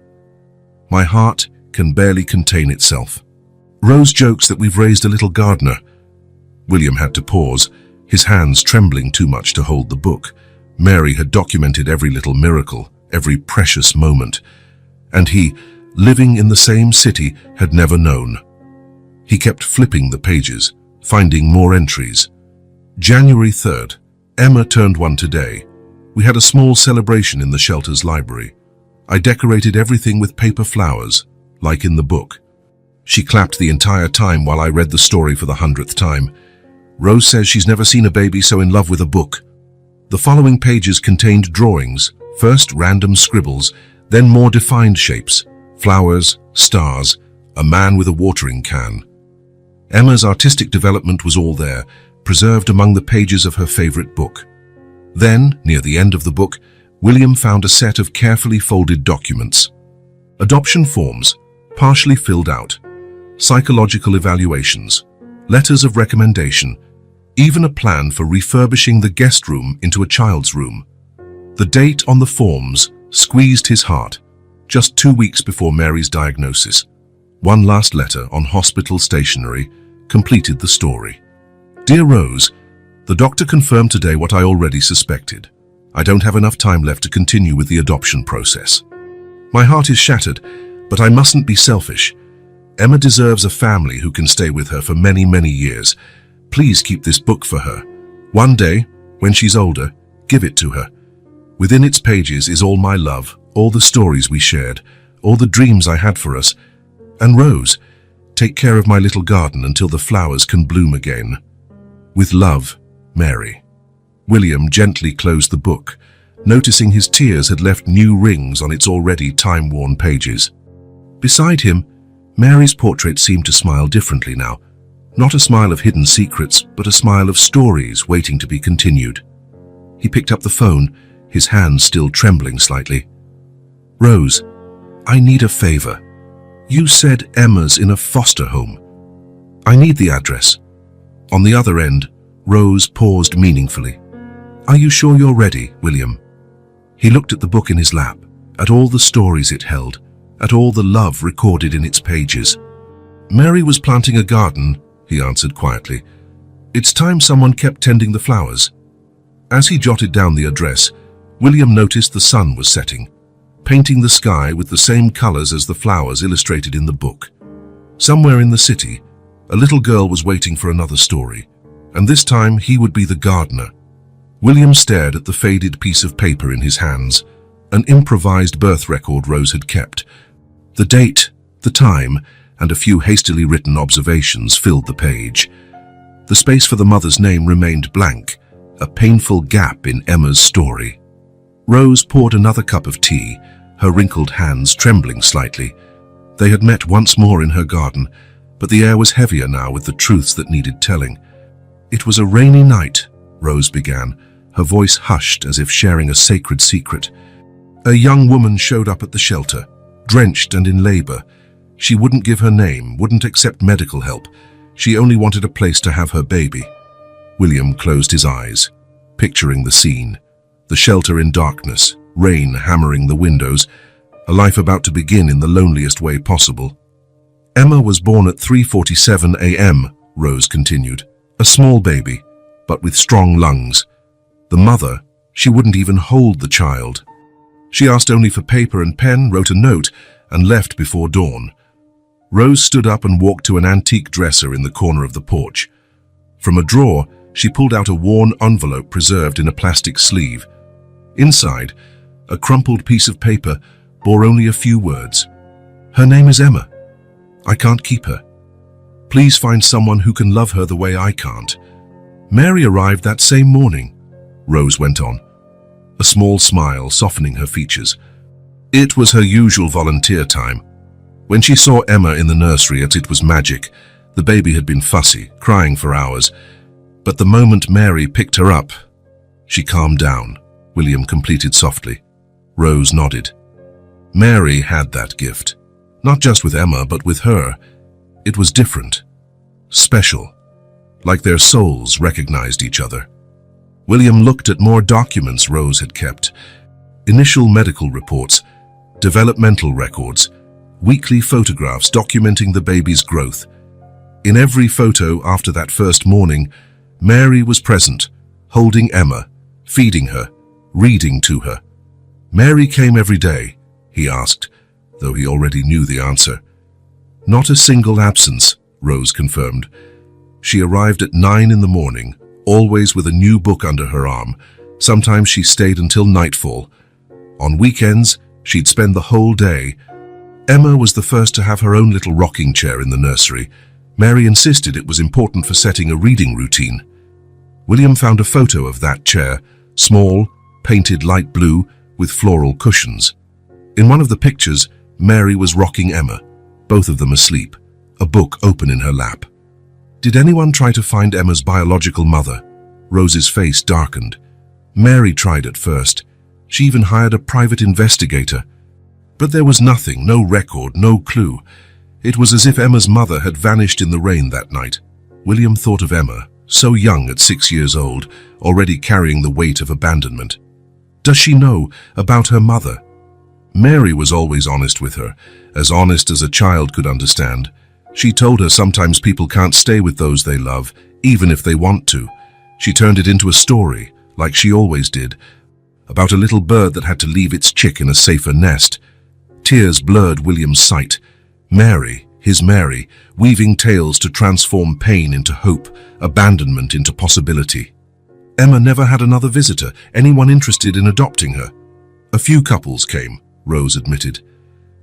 My heart can barely contain itself. Rose jokes that we've raised a little gardener. William had to pause, his hands trembling too much to hold the book. Mary had documented every little miracle, every precious moment, and he, living in the same city, had never known. He kept flipping the pages, finding more entries. January 3rd. Emma turned 1 today. We had a small celebration in the shelter's library. I decorated everything with paper flowers, like in the book. She clapped the entire time while I read the story for the 100th time. Rose says she's never seen a baby so in love with a book. The following pages contained drawings, first random scribbles, then more defined shapes, flowers, stars, a man with a watering can. Emma's artistic development was all there, preserved among the pages of her favorite book. Then, near the end of the book, William found a set of carefully folded documents. Adoption forms, partially filled out, psychological evaluations, letters of recommendation, even a plan for refurbishing the guest room into a child's room. The date on the forms squeezed his heart, just 2 weeks before Mary's diagnosis. One last letter on hospital stationery completed the story. Dear Rose, the doctor confirmed today what I already suspected. I don't have enough time left to continue with the adoption process. My heart is shattered, but I mustn't be selfish. Emma deserves a family who can stay with her for many, many years. Please keep this book for her. One day, when she's older, give it to her. Within its pages is all my love, all the stories we shared, all the dreams I had for us. And Rose, take care of my little garden until the flowers can bloom again. With love, Mary. William gently closed the book, noticing his tears had left new rings on its already time-worn pages. Beside him, Mary's portrait seemed to smile differently now. Not a smile of hidden secrets, but a smile of stories waiting to be continued. He picked up the phone, his hands still trembling slightly. Rose, I need a favor. You said Emma's in a foster home. I need the address. On the other end, Rose paused meaningfully. Are you sure you're ready, William? He looked at the book in his lap, at all the stories it held, at all the love recorded in its pages. Mary was planting a garden, he answered quietly. It's time someone kept tending the flowers. As he jotted down the address, William noticed the sun was setting, painting the sky with the same colors as the flowers illustrated in the book. Somewhere in the city, a little girl was waiting for another story, and this time he would be the gardener. William stared at the faded piece of paper in his hands, an improvised birth record Rose had kept. The date, the time, and a few hastily written observations filled the page. The space for the mother's name remained blank, a painful gap in Emma's story. Rose poured another cup of tea, her wrinkled hands trembling slightly. They had met once more in her garden, but the air was heavier now with the truths that needed telling. It was a rainy night, Rose began, her voice hushed as if sharing a sacred secret. A young woman showed up at the shelter, drenched and in labor. She wouldn't give her name, wouldn't accept medical help. She only wanted a place to have her baby. William closed his eyes, picturing the scene. The shelter in darkness, rain hammering the windows, a life about to begin in the loneliest way possible. Emma was born at 3:47 a.m., Rose continued. A small baby, but with strong lungs. The mother, she wouldn't even hold the child. She asked only for paper and pen, wrote a note, and left before dawn. Rose stood up and walked to an antique dresser in the corner of the porch. From a drawer, she pulled out a worn envelope preserved in a plastic sleeve. Inside, a crumpled piece of paper bore only a few words. Her name is Emma. I can't keep her. Please find someone who can love her the way I can't. Mary arrived that same morning, Rose went on, a small smile softening her features. It was her usual volunteer time. When she saw Emma in the nursery, it was magic. The baby had been fussy, crying for hours, but the moment Mary picked her up, she calmed down, William completed softly. Rose nodded. Mary had that gift. Not just with Emma, but with her. It was different. Special. Like their souls recognized each other. William looked at more documents Rose had kept. Initial medical reports, developmental records, weekly photographs documenting the baby's growth. In every photo after that first morning, Mary was present, holding Emma, feeding her, reading to her. Mary came every day, he asked, though he already knew the answer. Not a single absence, Rose confirmed. She arrived at 9 in the morning, always with a new book under her arm. Sometimes she stayed until nightfall. On weekends, she'd spend the whole day. Emma was the first to have her own little rocking chair in the nursery. Mary insisted it was important for setting a reading routine. William found a photo of that chair, small, painted light blue, with floral cushions. In one of the pictures, Mary was rocking Emma, both of them asleep, a book open in her lap. Did anyone try to find Emma's biological mother? Rose's face darkened. Mary tried at first. She even hired a private investigator. But there was nothing, no record, no clue. It was as if Emma's mother had vanished in the rain that night. William thought of Emma, so young at 6 years old, already carrying the weight of abandonment. Does she know about her mother? Mary was always honest with her, as honest as a child could understand. She told her sometimes people can't stay with those they love, even if they want to. She turned it into a story, like she always did, about a little bird that had to leave its chick in a safer nest. Tears blurred William's sight. Mary, his Mary, weaving tales to transform pain into hope, abandonment into possibility. Emma never had another visitor, anyone interested in adopting her. A few couples came, Rose admitted.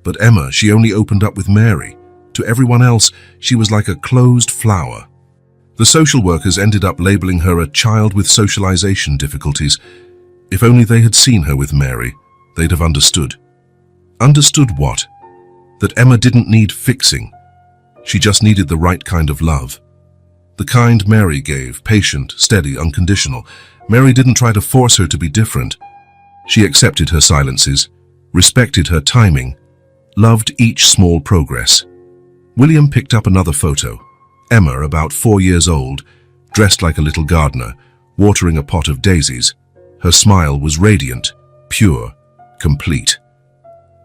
But Emma, she only opened up with Mary. To everyone else, she was like a closed flower. The social workers ended up labeling her a child with socialization difficulties. If only they had seen her with Mary, they'd have understood. Understood what? That Emma didn't need fixing. She just needed the right kind of love. The kind Mary gave, patient, steady, unconditional. Mary didn't try to force her to be different. She accepted her silences, respected her timing, loved each small progress. William picked up another photo. Emma, about 4 years old, dressed like a little gardener, watering a pot of daisies. Her smile was radiant, pure, complete.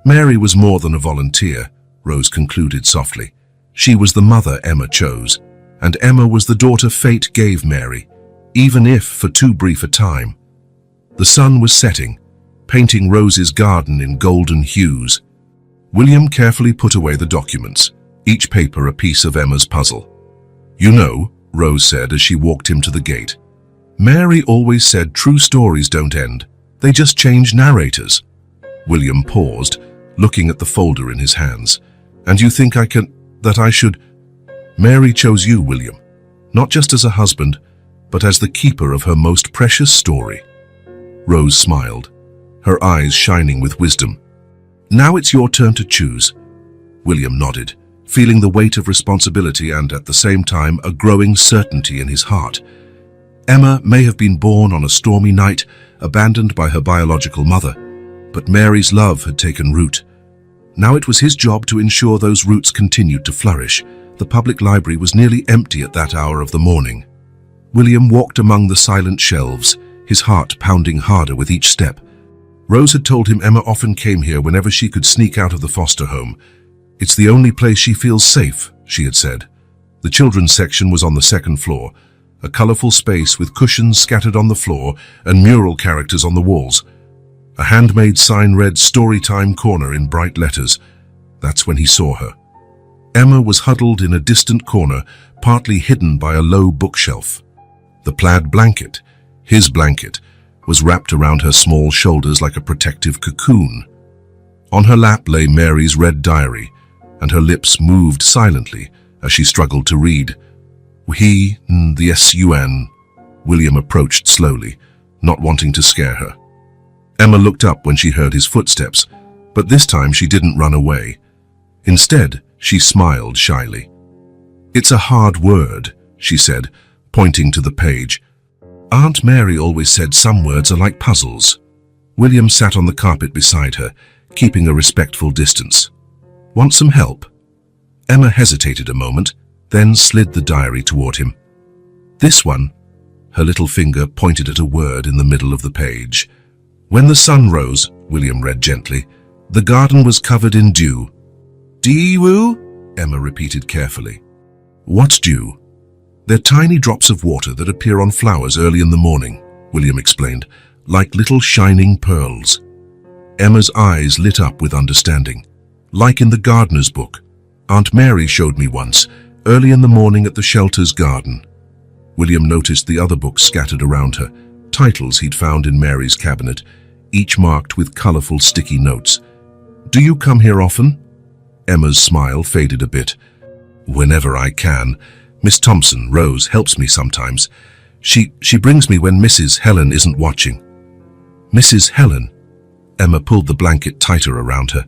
Mary was more than a volunteer, Rose concluded softly. She was the mother Emma chose, and Emma was the daughter fate gave Mary, even if for too brief a time. The sun was setting, painting Rose's garden in golden hues. William carefully put away the documents, each paper a piece of Emma's puzzle. You know, Rose said as she walked him to the gate, Mary always said true stories don't end, they just change narrators. William paused, looking at the folder in his hands. And you think that I should? Mary chose you, William, not just as a husband, but as the keeper of her most precious story. Rose smiled, her eyes shining with wisdom. Now it's your turn to choose. William nodded, feeling the weight of responsibility and at the same time a growing certainty in his heart. Emma may have been born on a stormy night, abandoned by her biological mother, but Mary's love had taken root. Now it was his job to ensure those roots continued to flourish. The public library was nearly empty at that hour of the morning. William walked among the silent shelves, his heart pounding harder with each step. Rose had told him Emma often came here whenever she could sneak out of the foster home. It's the only place she feels safe, she had said. The children's section was on the second floor, a colorful space with cushions scattered on the floor and mural characters on the walls. A handmade sign read Storytime Corner in bright letters. That's when he saw her. Emma was huddled in a distant corner, partly hidden by a low bookshelf. The plaid blanket, his blanket, was wrapped around her small shoulders like a protective cocoon. On her lap lay Mary's red diary, and her lips moved silently as she struggled to read. The S-U-N. William approached slowly, not wanting to scare her. Emma looked up when she heard his footsteps, but this time she didn't run away. Instead, she smiled shyly. "It's a hard word," she said, pointing to the page. "Aunt Mary always said some words are like puzzles." William sat on the carpet beside her, keeping a respectful distance. "Want some help?" Emma hesitated a moment, then slid the diary toward him. "This one." Her little finger pointed at a word in the middle of the page. "When the sun rose," William read gently, "the garden was covered in dew." "Dew?" Emma repeated carefully. "What's dew?" "They're tiny drops of water that appear on flowers early in the morning," William explained, "like little shining pearls." Emma's eyes lit up with understanding. "Like in the gardener's book. Aunt Mary showed me once, early in the morning at the shelter's garden." William noticed the other books scattered around her, titles he'd found in Mary's cabinet, each marked with colorful sticky notes. "Do you come here often?" Emma's smile faded a bit. "Whenever I can. Miss Thompson, Rose, helps me sometimes. She brings me when Mrs. Helen isn't watching." "Mrs. Helen?" Emma pulled the blanket tighter around her.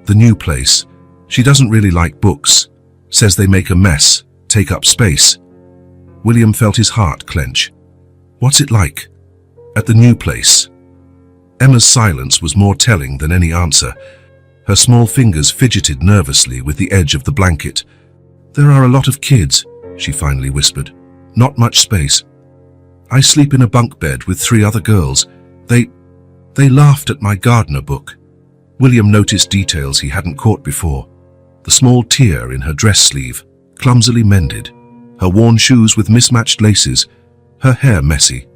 "The new place. She doesn't really like books. Says they make a mess, take up space." William felt his heart clench. "What's it like? At the new place?" Emma's silence was more telling than any answer. Her small fingers fidgeted nervously with the edge of the blanket. "There are a lot of kids," she finally whispered. "Not much space. I sleep in a bunk bed with 3 other girls. They laughed at my gardener book." William noticed details he hadn't caught before. The small tear in her dress sleeve, clumsily mended, her worn shoes with mismatched laces, her hair messy,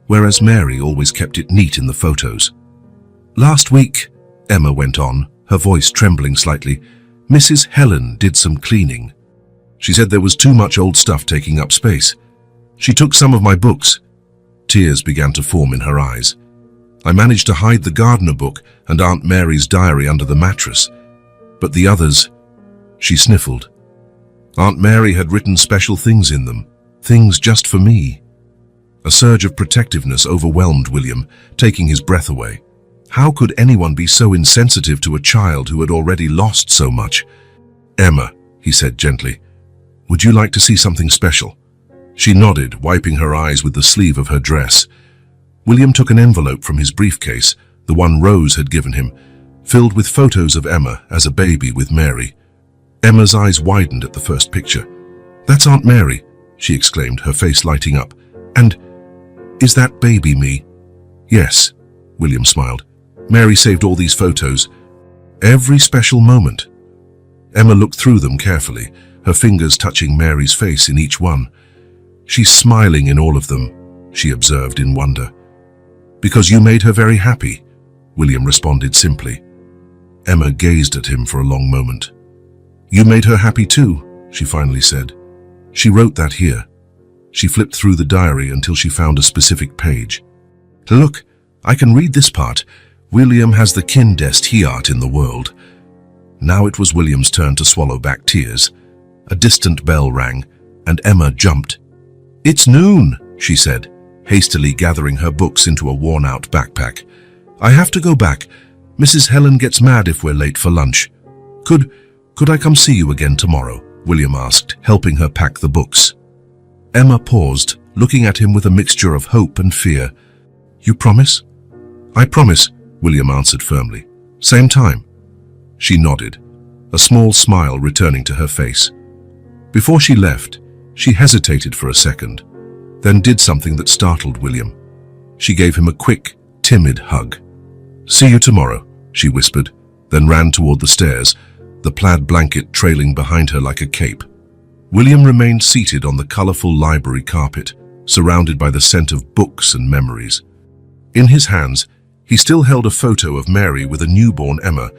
whereas Mary always kept it neat in the photos. "Last week," Emma went on, her voice trembling slightly, "Mrs. Helen did some cleaning. She said there was too much old stuff taking up space. She took some of my books." Tears began to form in her eyes. "I managed to hide the gardener book and Aunt Mary's diary under the mattress. But the others," she sniffled. "Aunt Mary had written special things in them, things just for me." A surge of protectiveness overwhelmed William, taking his breath away. How could anyone be so insensitive to a child who had already lost so much? "Emma," he said gently, "would you like to see something special?" She nodded, wiping her eyes with the sleeve of her dress. William took an envelope from his briefcase, the one Rose had given him, filled with photos of Emma as a baby with Mary. Emma's eyes widened at the first picture. "That's Aunt Mary," she exclaimed, her face lighting up. "And is that baby me?" "Yes," William smiled. "Mary saved all these photos. Every special moment." Emma looked through them carefully, her fingers touching Mary's face in each one. "She's smiling in all of them," she observed in wonder. "Because you made her very happy," William responded simply. Emma gazed at him for a long moment. "You made her happy too," she finally said. "She wrote that here." She flipped through the diary until she found a specific page. "Look, I can read this part. William has the kindest heart in the world." Now it was William's turn to swallow back tears. A distant bell rang, and Emma jumped. "It's noon," she said, hastily gathering her books into a worn-out backpack. "I have to go back. Mrs. Helen gets mad if we're late for lunch." Could I come see you again tomorrow?" William asked, helping her pack the books. Emma paused, looking at him with a mixture of hope and fear. "You promise?" "I promise," William answered firmly. "Same time?" She nodded, a small smile returning to her face. Before she left, she hesitated for a second, then did something that startled William. She gave him a quick, timid hug. "See you tomorrow," she whispered, then ran toward the stairs, the plaid blanket trailing behind her like a cape. William remained seated on the colorful library carpet, surrounded by the scent of books and memories. In his hands, he still held a photo of Mary with a newborn Emma,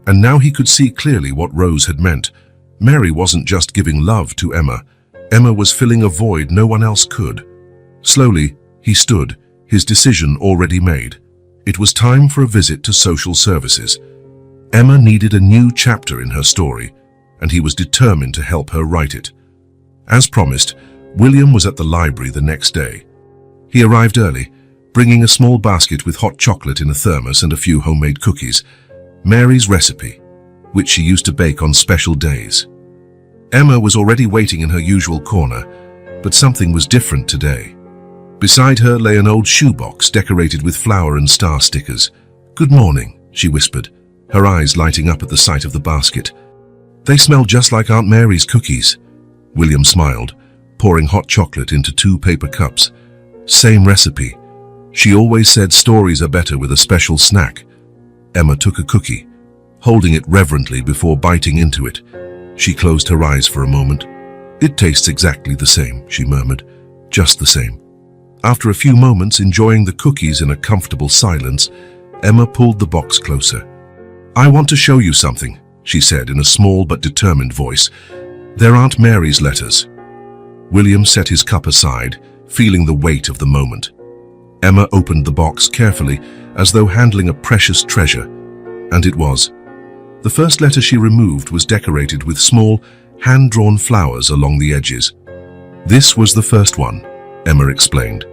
and now he could see clearly what Rose had meant. Mary wasn't just giving love to Emma. Emma was filling a void no one else could. Slowly, he stood, his decision already made. It was time for a visit to social services. Emma needed a new chapter in her story, and he was determined to help her write it. As promised, William was at the library the next day. He arrived early, bringing a small basket with hot chocolate in a thermos and a few homemade cookies, Mary's recipe, which she used to bake on special days. Emma was already waiting in her usual corner, but something was different today. Beside her lay an old shoebox decorated with flower and star stickers. "Good morning," she whispered, her eyes lighting up at the sight of the basket. "They smell just like Aunt Mary's cookies." William smiled, pouring hot chocolate into 2 paper cups. "Same recipe. She always said stories are better with a special snack." Emma took a cookie, holding it reverently before biting into it. She closed her eyes for a moment. "It tastes exactly the same," she murmured. "Just the same." After a few moments enjoying the cookies in a comfortable silence, Emma pulled the box closer. "I want to show you something," she said in a small but determined voice. "They're Aunt Mary's letters." William set his cup aside, feeling the weight of the moment. Emma opened the box carefully, as though handling a precious treasure, and it was. The first letter she removed was decorated with small, hand-drawn flowers along the edges. "This was the first one," Emma explained,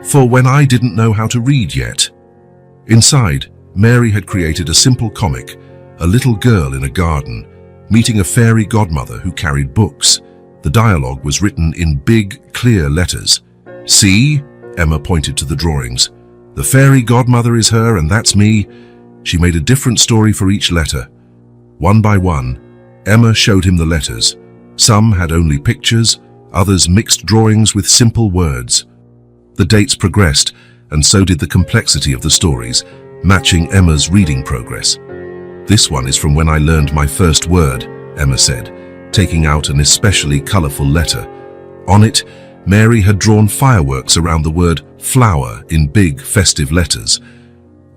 "for when I didn't know how to read yet." Inside, Mary had created a simple comic, a little girl in a garden, meeting a fairy godmother who carried books. The dialogue was written in big, clear letters. "See?" Emma pointed to the drawings. "The fairy godmother is her and that's me." She made a different story for each letter. One by one, Emma showed him the letters. Some had only pictures, others mixed drawings with simple words. The dates progressed, and so did the complexity of the stories, matching Emma's reading progress. "This one is from when I learned my first word," Emma said, taking out an especially colorful letter. On it, Mary had drawn fireworks around the word flower in big, festive letters.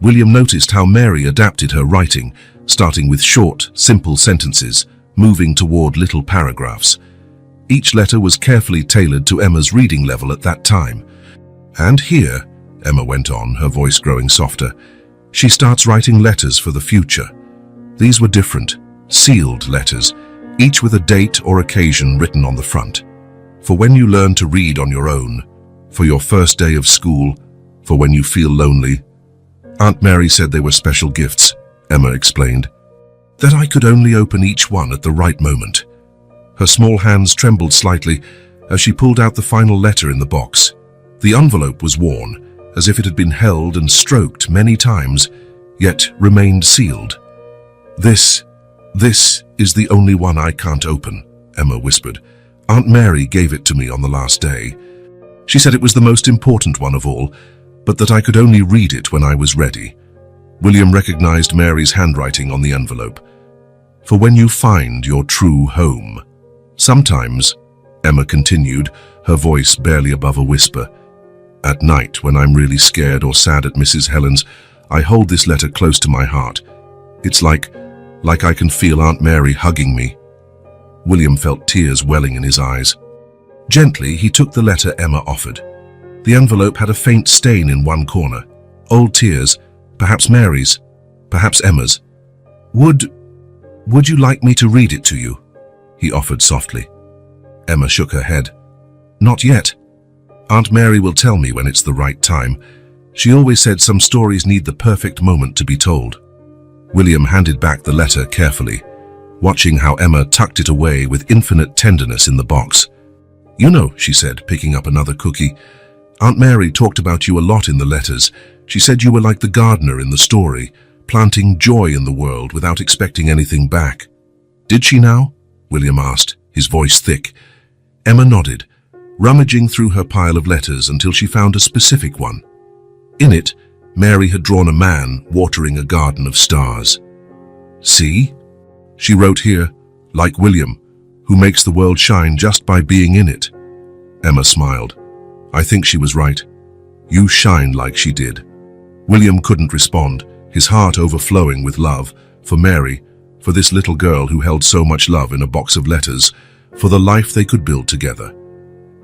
William noticed how Mary adapted her writing, starting with short, simple sentences, moving toward little paragraphs. Each letter was carefully tailored to Emma's reading level at that time. "And here," Emma went on, her voice growing softer, "she starts writing letters for the future." These were different, sealed letters, each with a date or occasion written on the front. For when you learn to read on your own, for your first day of school, for when you feel lonely. "Aunt Mary said they were special gifts," Emma explained, "that I could only open each one at the right moment." Her small hands trembled slightly as she pulled out the final letter in the box. The envelope was worn, as if it had been held and stroked many times, yet remained sealed. This is the only one I can't open," Emma whispered. "Aunt Mary gave it to me on the last day. She said it was the most important one of all, but that I could only read it when I was ready." William recognized Mary's handwriting on the envelope. "For when you find your true home." "Sometimes," Emma continued, her voice barely above a whisper, "at night when I'm really scared or sad at Mrs. Helen's, I hold this letter close to my heart. It's like I can feel Aunt Mary hugging me." William felt tears welling in his eyes. Gently, he took the letter Emma offered. The envelope had a faint stain in one corner. Old tears, perhaps Mary's, perhaps Emma's. Would you like me to read it to you?" he offered softly. Emma shook her head. "Not yet. Aunt Mary will tell me when it's the right time. She always said some stories need the perfect moment to be told." William handed back the letter carefully, watching how Emma tucked it away with infinite tenderness in the box. "You know," she said, picking up another cookie, "Aunt Mary talked about you a lot in the letters. She said you were like the gardener in the story, planting joy in the world without expecting anything back." "Did she now?" William asked, his voice thick. Emma nodded, rummaging through her pile of letters until she found a specific one. In it, Mary had drawn a man watering a garden of stars. "See?" She wrote here, "Like William, who makes the world shine just by being in it." Emma smiled. "I think she was right. You shine like she did." William couldn't respond, his heart overflowing with love for Mary, for this little girl who held so much love in a box of letters, for the life they could build together.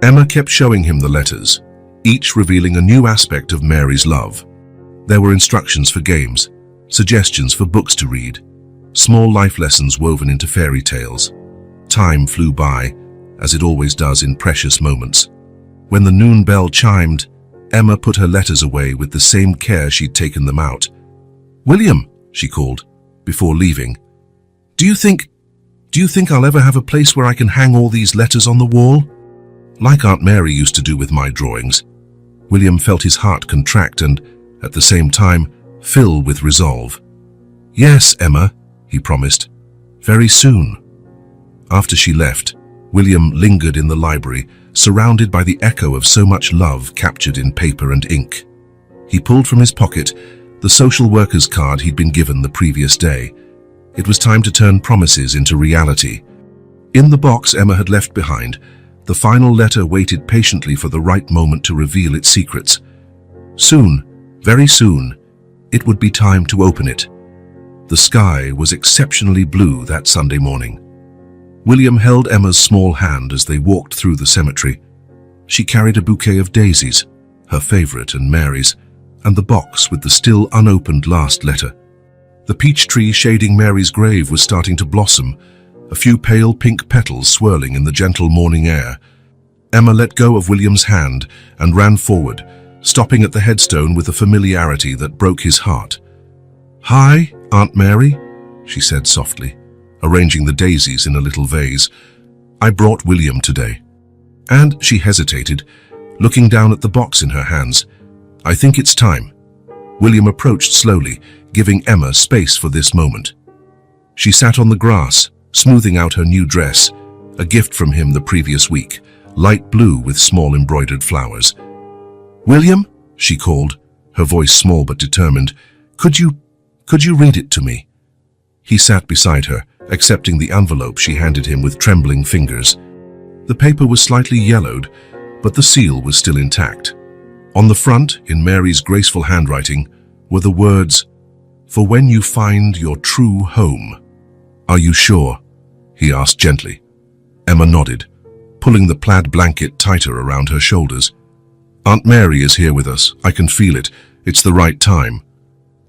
Emma kept showing him the letters, each revealing a new aspect of Mary's love. There were instructions for games, suggestions for books to read, small life lessons woven into fairy tales. Time flew by, as it always does in precious moments. When the noon bell chimed, Emma put her letters away with the same care she'd taken them out. "William," she called, before leaving, "do you think..." Do you think I'll ever have a place where I can hang all these letters on the wall? Like Aunt Mary used to do with my drawings. William felt his heart contract and, at the same time, fill with resolve. Yes, Emma, he promised. Very soon. After she left, William lingered in the library, surrounded by the echo of so much love captured in paper and ink. He pulled from his pocket the social worker's card he'd been given the previous day. It was time to turn promises into reality. In the box Emma had left behind, the final letter waited patiently for the right moment to reveal its secrets. Soon, very soon, it would be time to open it. The sky was exceptionally blue that Sunday morning. William held Emma's small hand as they walked through the cemetery. She carried a bouquet of daisies, her favorite and Mary's, and the box with the still unopened last letter. The peach tree shading Mary's grave was starting to blossom, a few pale pink petals swirling in the gentle morning air. Emma let go of William's hand and ran forward, stopping at the headstone with a familiarity that broke his heart. "Hi, Aunt Mary," she said softly, arranging the daisies in a little vase. "I brought William today." And she hesitated, looking down at the box in her hands. "I think it's time." William approached slowly, giving Emma space for this moment. She sat on the grass, smoothing out her new dress, a gift from him the previous week, light blue with small embroidered flowers. "William," she called, her voice small but determined, Could you read it to me?" He sat beside her, accepting the envelope she handed him with trembling fingers. The paper was slightly yellowed, but the seal was still intact. On the front, in Mary's graceful handwriting, were the words, "For when you find your true home." "Are you sure?" he asked gently. Emma nodded, pulling the plaid blanket tighter around her shoulders. "Aunt Mary is here with us. I can feel it. It's the right time."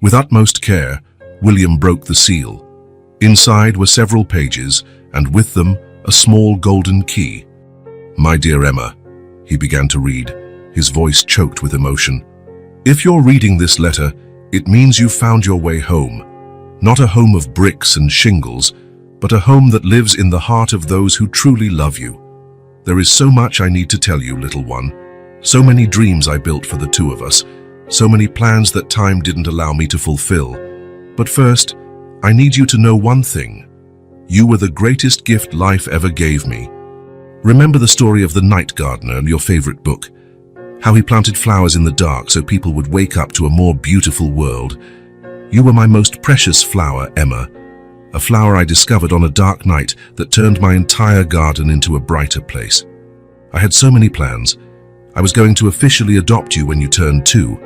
With utmost care, William broke the seal. Inside were several pages, and with them a small golden key. "My dear Emma," he began to read, his voice choked with emotion. "If you're reading this letter, it means you've found your way home. Not a home of bricks and shingles, but a home that lives in the heart of those who truly love you. There is so much I need to tell you, little one. So many dreams I built for the two of us, so many plans that time didn't allow me to fulfill. But first, I need you to know one thing. You were the greatest gift life ever gave me. Remember the story of the night gardener in your favorite book? How he planted flowers in the dark so people would wake up to a more beautiful world? You were my most precious flower, Emma. A flower I discovered on a dark night that turned my entire garden into a brighter place. I had so many plans. I was going to officially adopt you when you turned 2.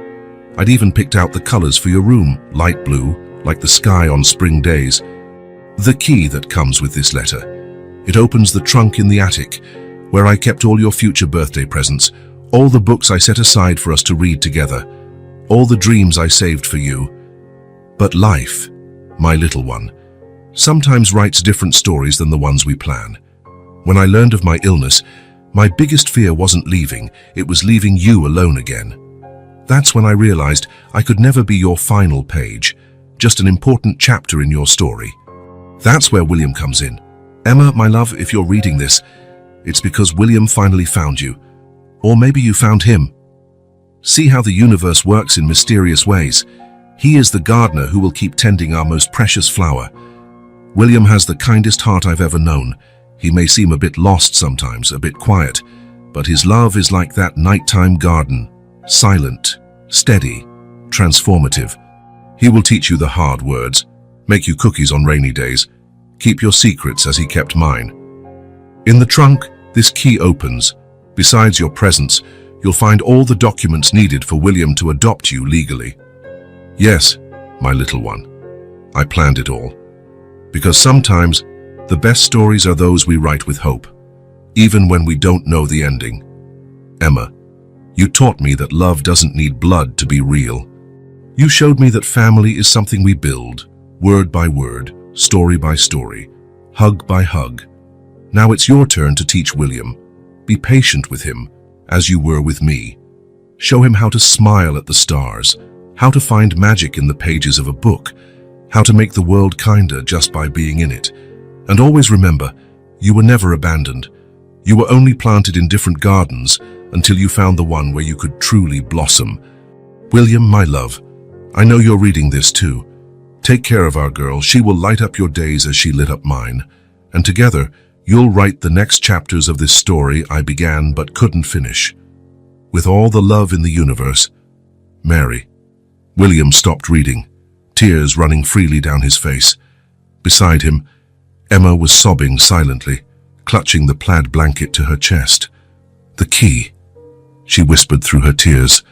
I'd even picked out the colors for your room, light blue, like the sky on spring days. The key that comes with this letter. It opens the trunk in the attic, where I kept all your future birthday presents, all the books I set aside for us to read together, all the dreams I saved for you. But life, my little one, sometimes writes different stories than the ones we plan. When I learned of my illness, my biggest fear wasn't leaving, it was leaving you alone again. That's when I realized I could never be your final page, just an important chapter in your story. That's where William comes in. Emma, my love, if you're reading this, it's because William finally found you. Or maybe you found him. See how the universe works in mysterious ways. He is the gardener who will keep tending our most precious flower. William has the kindest heart I've ever known. He may seem a bit lost sometimes, a bit quiet, but his love is like that nighttime garden, silent, steady, transformative. He will teach you the hard words, make you cookies on rainy days, keep your secrets as he kept mine. In the trunk, this key opens. Besides your presents, you'll find all the documents needed for William to adopt you legally. Yes, my little one, I planned it all. Because sometimes, the best stories are those we write with hope, even when we don't know the ending. Emma, you taught me that love doesn't need blood to be real. You showed me that family is something we build, word by word, story by story, hug by hug. Now it's your turn to teach William. Be patient with him, as you were with me. Show him how to smile at the stars, how to find magic in the pages of a book, how to make the world kinder just by being in it. And always remember, you were never abandoned. You were only planted in different gardens until you found the one where you could truly blossom. William, my love, I know you're reading this too. Take care of our girl. She will light up your days as she lit up mine. And together, you'll write the next chapters of this story I began but couldn't finish. With all the love in the universe, Mary. William stopped reading, tears running freely down his face. Beside him, Emma was sobbing silently, clutching the plaid blanket to her chest. The key, she whispered through her tears.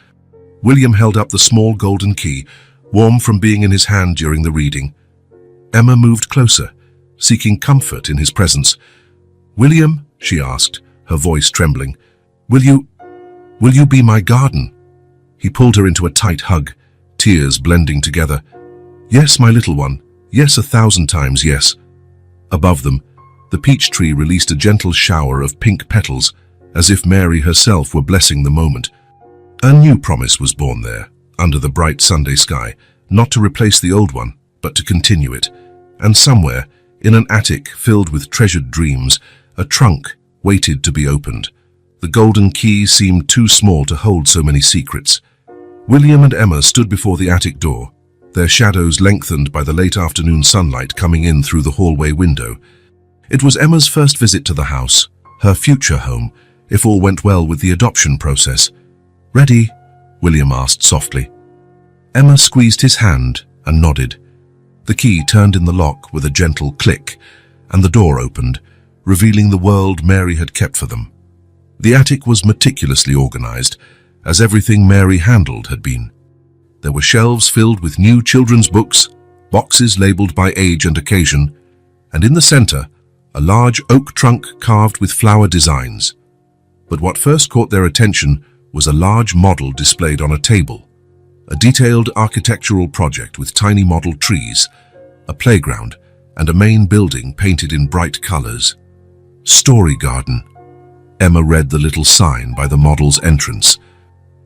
William held up the small golden key, warm from being in his hand during the reading. Emma moved closer, seeking comfort in his presence. "William," she asked, her voice trembling, will you be my garden?" He pulled her into a tight hug, tears blending together. "Yes, my little one. Yes, 1,000 times yes." Above them, the peach tree released a gentle shower of pink petals, as if Mary herself were blessing the moment. A new promise was born there, under the bright Sunday sky, not to replace the old one, but to continue it. And somewhere, in an attic filled with treasured dreams, a trunk waited to be opened. The golden key seemed too small to hold so many secrets. William and Emma stood before the attic door, their shadows lengthened by the late afternoon sunlight coming in through the hallway window. It was Emma's first visit to the house, her future home, if all went well with the adoption process. "Ready?" William asked softly. Emma squeezed his hand and nodded. The key turned in the lock with a gentle click, and the door opened, revealing the world Mary had kept for them. The attic was meticulously organized, as everything Mary handled had been. There were shelves filled with new children's books, boxes labeled by age and occasion, and in the center, a large oak trunk carved with flower designs. But what first caught their attention was a large model displayed on a table. A detailed architectural project with tiny model trees, a playground, and a main building painted in bright colors. "Story Garden." Emma read the little sign by the model's entrance.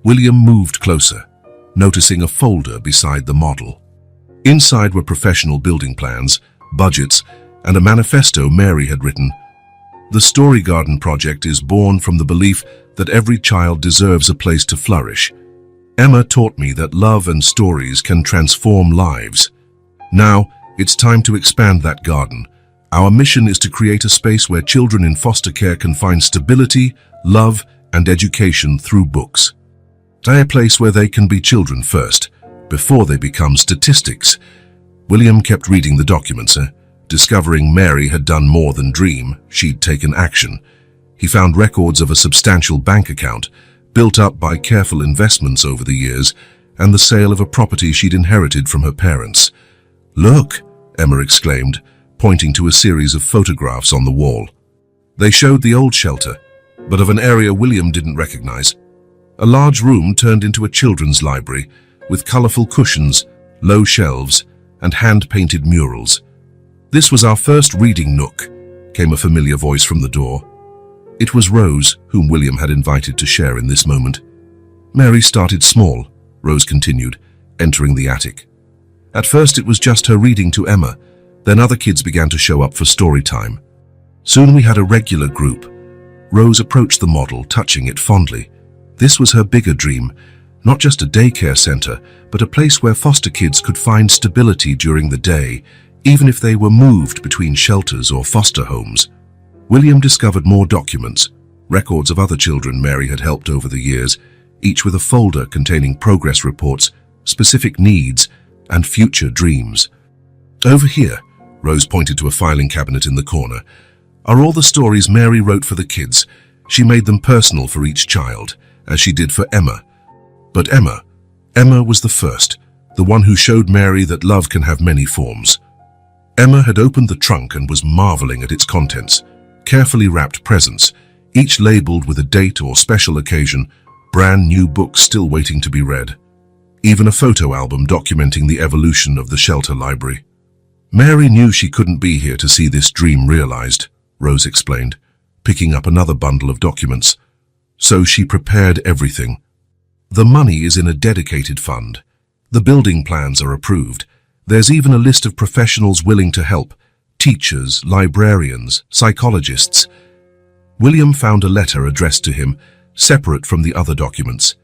William moved closer, noticing a folder beside the model. Inside were professional building plans, budgets, and a manifesto Mary had written. The Story Garden project is born from the belief that every child deserves a place to flourish. Emma taught me that love and stories can transform lives. Now, it's time to expand that garden. Our mission is to create a space where children in foster care can find stability, love, and education through books. A place where they can be children first, before they become statistics. William kept reading the documents, discovering Mary had done more than dream. She'd taken action. He found records of a substantial bank account, built up by careful investments over the years, and the sale of a property she'd inherited from her parents. "Look," Emma exclaimed, pointing to a series of photographs on the wall. They showed the old shelter, but of an area William didn't recognize. A large room turned into a children's library, with colorful cushions, low shelves, and hand-painted murals. "This was our first reading nook," came a familiar voice from the door. It was Rose, whom William had invited to share in this moment. "Mary started small," Rose continued, entering the attic. "At first it was just her reading to Emma, then other kids began to show up for story time. Soon we had a regular group." Rose approached the model, touching it fondly. This was her bigger dream, not just a daycare center, but a place where foster kids could find stability during the day, even if they were moved between shelters or foster homes. William discovered more documents, records of other children Mary had helped over the years, each with a folder containing progress reports, specific needs, and future dreams. "Over here," Rose pointed to a filing cabinet in the corner, "are all the stories Mary wrote for the kids. She made them personal for each child, as she did for Emma. But Emma was the first, the one who showed Mary that love can have many forms." Emma had opened the trunk and was marveling at its contents. Carefully wrapped presents, each labeled with a date or special occasion, brand new books still waiting to be read. Even a photo album documenting the evolution of the shelter library. "Mary knew she couldn't be here to see this dream realized," Rose explained, picking up another bundle of documents. "So she prepared everything. The money is in a dedicated fund. The building plans are approved. There's even a list of professionals willing to help, teachers, librarians, psychologists. William found a letter addressed to him, separate from the other documents.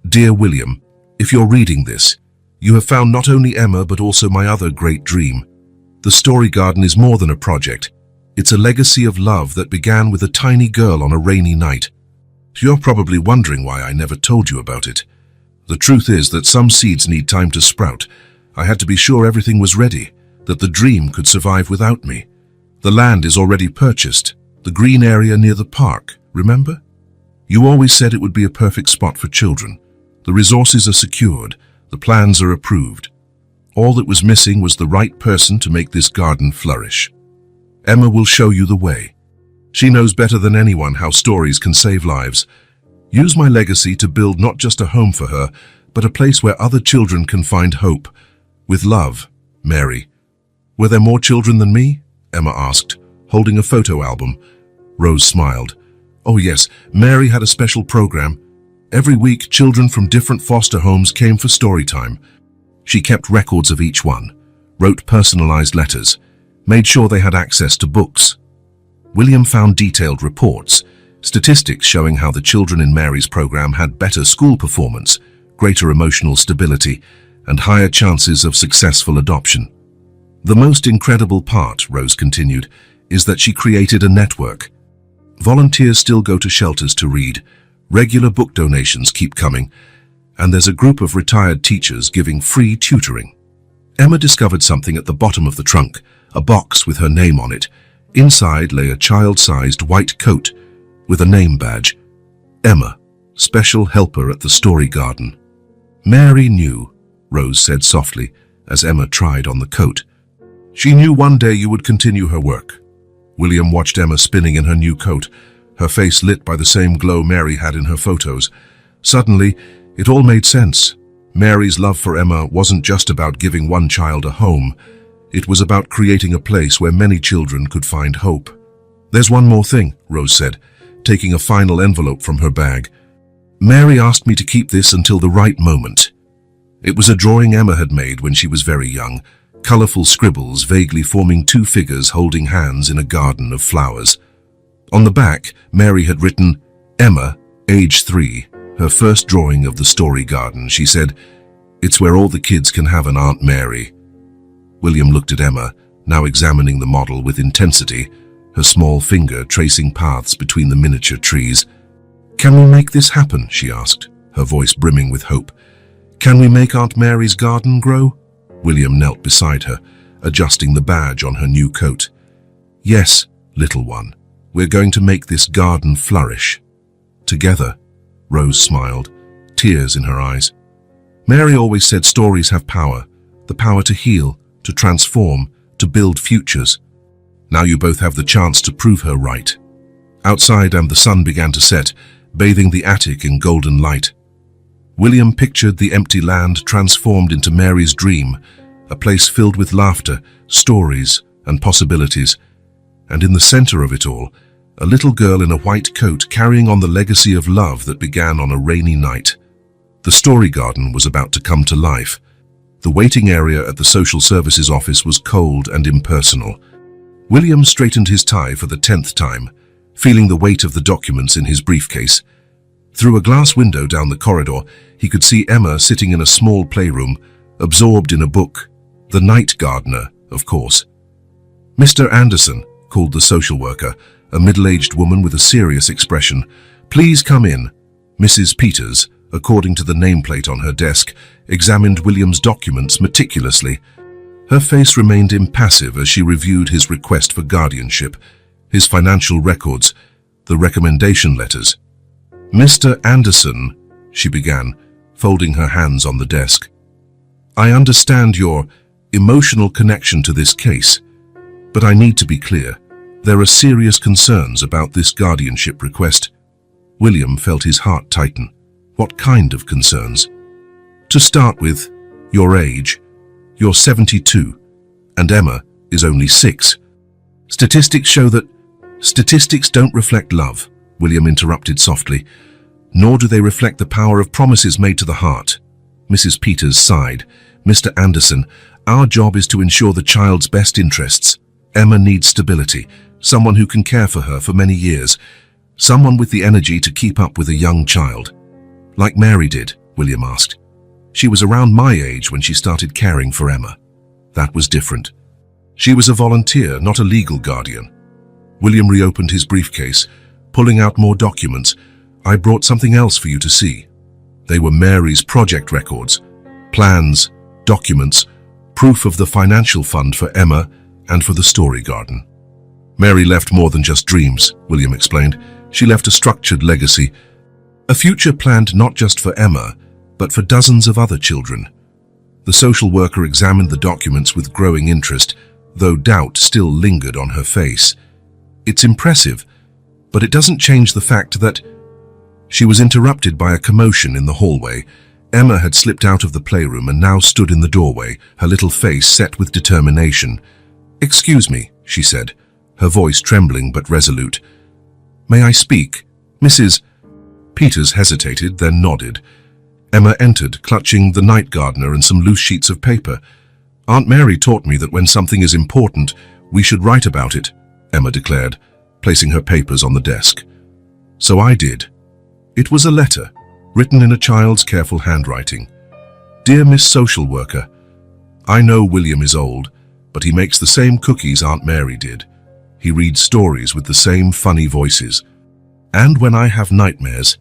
Dear William, if you're reading this, you have found not only Emma but also my other great dream. The Story Garden is more than a project. It's a legacy of love that began with a tiny girl on a rainy night. You're probably wondering why I never told you about it. The truth is that some seeds need time to sprout. I had to be sure everything was ready, that the dream could survive without me. The land is already purchased, the green area near the park, remember? You always said it would be a perfect spot for children. The resources are secured, the plans are approved. All that was missing was the right person to make this garden flourish. Emma will show you the way. She knows better than anyone how stories can save lives. Use my legacy to build not just a home for her, but a place where other children can find hope. With love, Mary. Were there more children than me? Emma asked, holding a photo album. Rose smiled. Oh yes, Mary had a special program. Every week, children from different foster homes came for story time. She kept records of each one, wrote personalized letters, made sure they had access to books. William found detailed reports, statistics showing how the children in Mary's program had better school performance, greater emotional stability, and higher chances of successful adoption. The most incredible part, Rose continued, is that she created a network. Volunteers still go to shelters to read, regular book donations keep coming, and there's a group of retired teachers giving free tutoring. Emma discovered something at the bottom of the trunk, a box with her name on it. Inside lay a child-sized white coat with a name badge. Emma, special helper at the Story Garden. Mary knew, Rose said softly as Emma tried on the coat. She knew one day you would continue her work. William watched Emma spinning in her new coat, her face lit by the same glow Mary had in her photos. Suddenly, it all made sense. Mary's love for Emma wasn't just about giving one child a home. It was about creating a place where many children could find hope. There's one more thing, Rose said, taking a final envelope from her bag. Mary asked me to keep this until the right moment. It was a drawing Emma had made when she was very young, colorful scribbles vaguely forming two figures holding hands in a garden of flowers. On the back, Mary had written, Emma, age 3, her first drawing of the Story Garden. She said, "It's where all the kids can have an Aunt Mary." William looked at Emma, now examining the model with intensity, her small finger tracing paths between the miniature trees. "Can we make this happen?" she asked, her voice brimming with hope. "Can we make Aunt Mary's garden grow?" William knelt beside her, adjusting the badge on her new coat. "Yes, little one, we're going to make this garden flourish. Together." Rose smiled, tears in her eyes. Mary always said stories have power, the power to heal, to transform, to build futures. Now you both have the chance to prove her right. Outside, and the sun began to set, bathing the attic in golden light. William pictured the empty land transformed into Mary's dream, a place filled with laughter, stories, and possibilities. And in the center of it all, a little girl in a white coat carrying on the legacy of love that began on a rainy night. The Story Garden was about to come to life. The waiting area at the social services office was cold and impersonal. William straightened his tie for the 10th time, feeling the weight of the documents in his briefcase. Through a glass window down the corridor, he could see Emma sitting in a small playroom, absorbed in a book. The Night Gardener, of course. "Mr. Anderson," called the social worker, a middle-aged woman with a serious expression. "Please come in." Mrs. Peters, according to the nameplate on her desk, examined William's documents meticulously. Her face remained impassive as she reviewed his request for guardianship, his financial records, the recommendation letters. "Mr. Anderson," she began, folding her hands on the desk. "I understand your emotional connection to this case, but I need to be clear. There are serious concerns about this guardianship request." William felt his heart tighten. What kind of concerns? To start with, your age. You're 72, and Emma is only 6. Statistics show that... Statistics don't reflect love, William interrupted softly, nor do they reflect the power of promises made to the heart. Mrs. Peters sighed. "Mr. Anderson, our job is to ensure the child's best interests. Emma needs stability, someone who can care for her for many years, someone with the energy to keep up with a young child. Like Mary did, William asked. She was around my age when she started caring for Emma. That was different. She was a volunteer, not a legal guardian. William reopened his briefcase, pulling out more documents. I brought something else for you to see. They were Mary's project records, plans, documents, proof of the financial fund for Emma and for the story garden. Mary left more than just dreams, William explained. She left a structured legacy, a future planned not just for Emma, but for dozens of other children. The social worker examined the documents with growing interest, though doubt still lingered on her face. It's impressive, but it doesn't change the fact that... She was interrupted by a commotion in the hallway. Emma had slipped out of the playroom and now stood in the doorway, her little face set with determination. "Excuse me," she said, her voice trembling but resolute. "May I speak, Mrs.?" Peters hesitated, then nodded. Emma entered, clutching the night gardener and some loose sheets of paper. "Aunt Mary taught me that when something is important, we should write about it," Emma declared, placing her papers on the desk. "So I did." It was a letter, written in a child's careful handwriting. "Dear Miss Social Worker, I know William is old, but he makes the same cookies Aunt Mary did. He reads stories with the same funny voices. And when I have nightmares,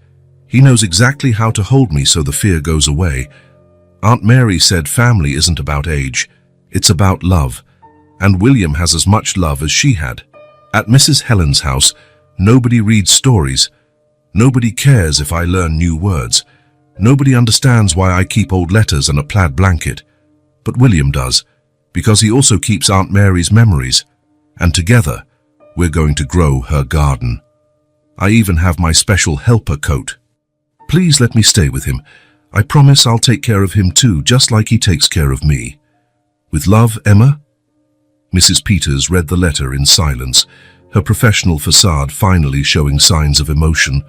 he knows exactly how to hold me so the fear goes away. Aunt Mary said family isn't about age, it's about love, and William has as much love as she had. At Mrs. Helen's house, nobody reads stories. Nobody cares if I learn new words. Nobody understands why I keep old letters and a plaid blanket. But William does, because he also keeps Aunt Mary's memories. And together, we're going to grow her garden. I even have my special helper coat. Please let me stay with him. I promise I'll take care of him too, just like he takes care of me. With love, Emma?" Mrs. Peters read the letter in silence, her professional facade finally showing signs of emotion.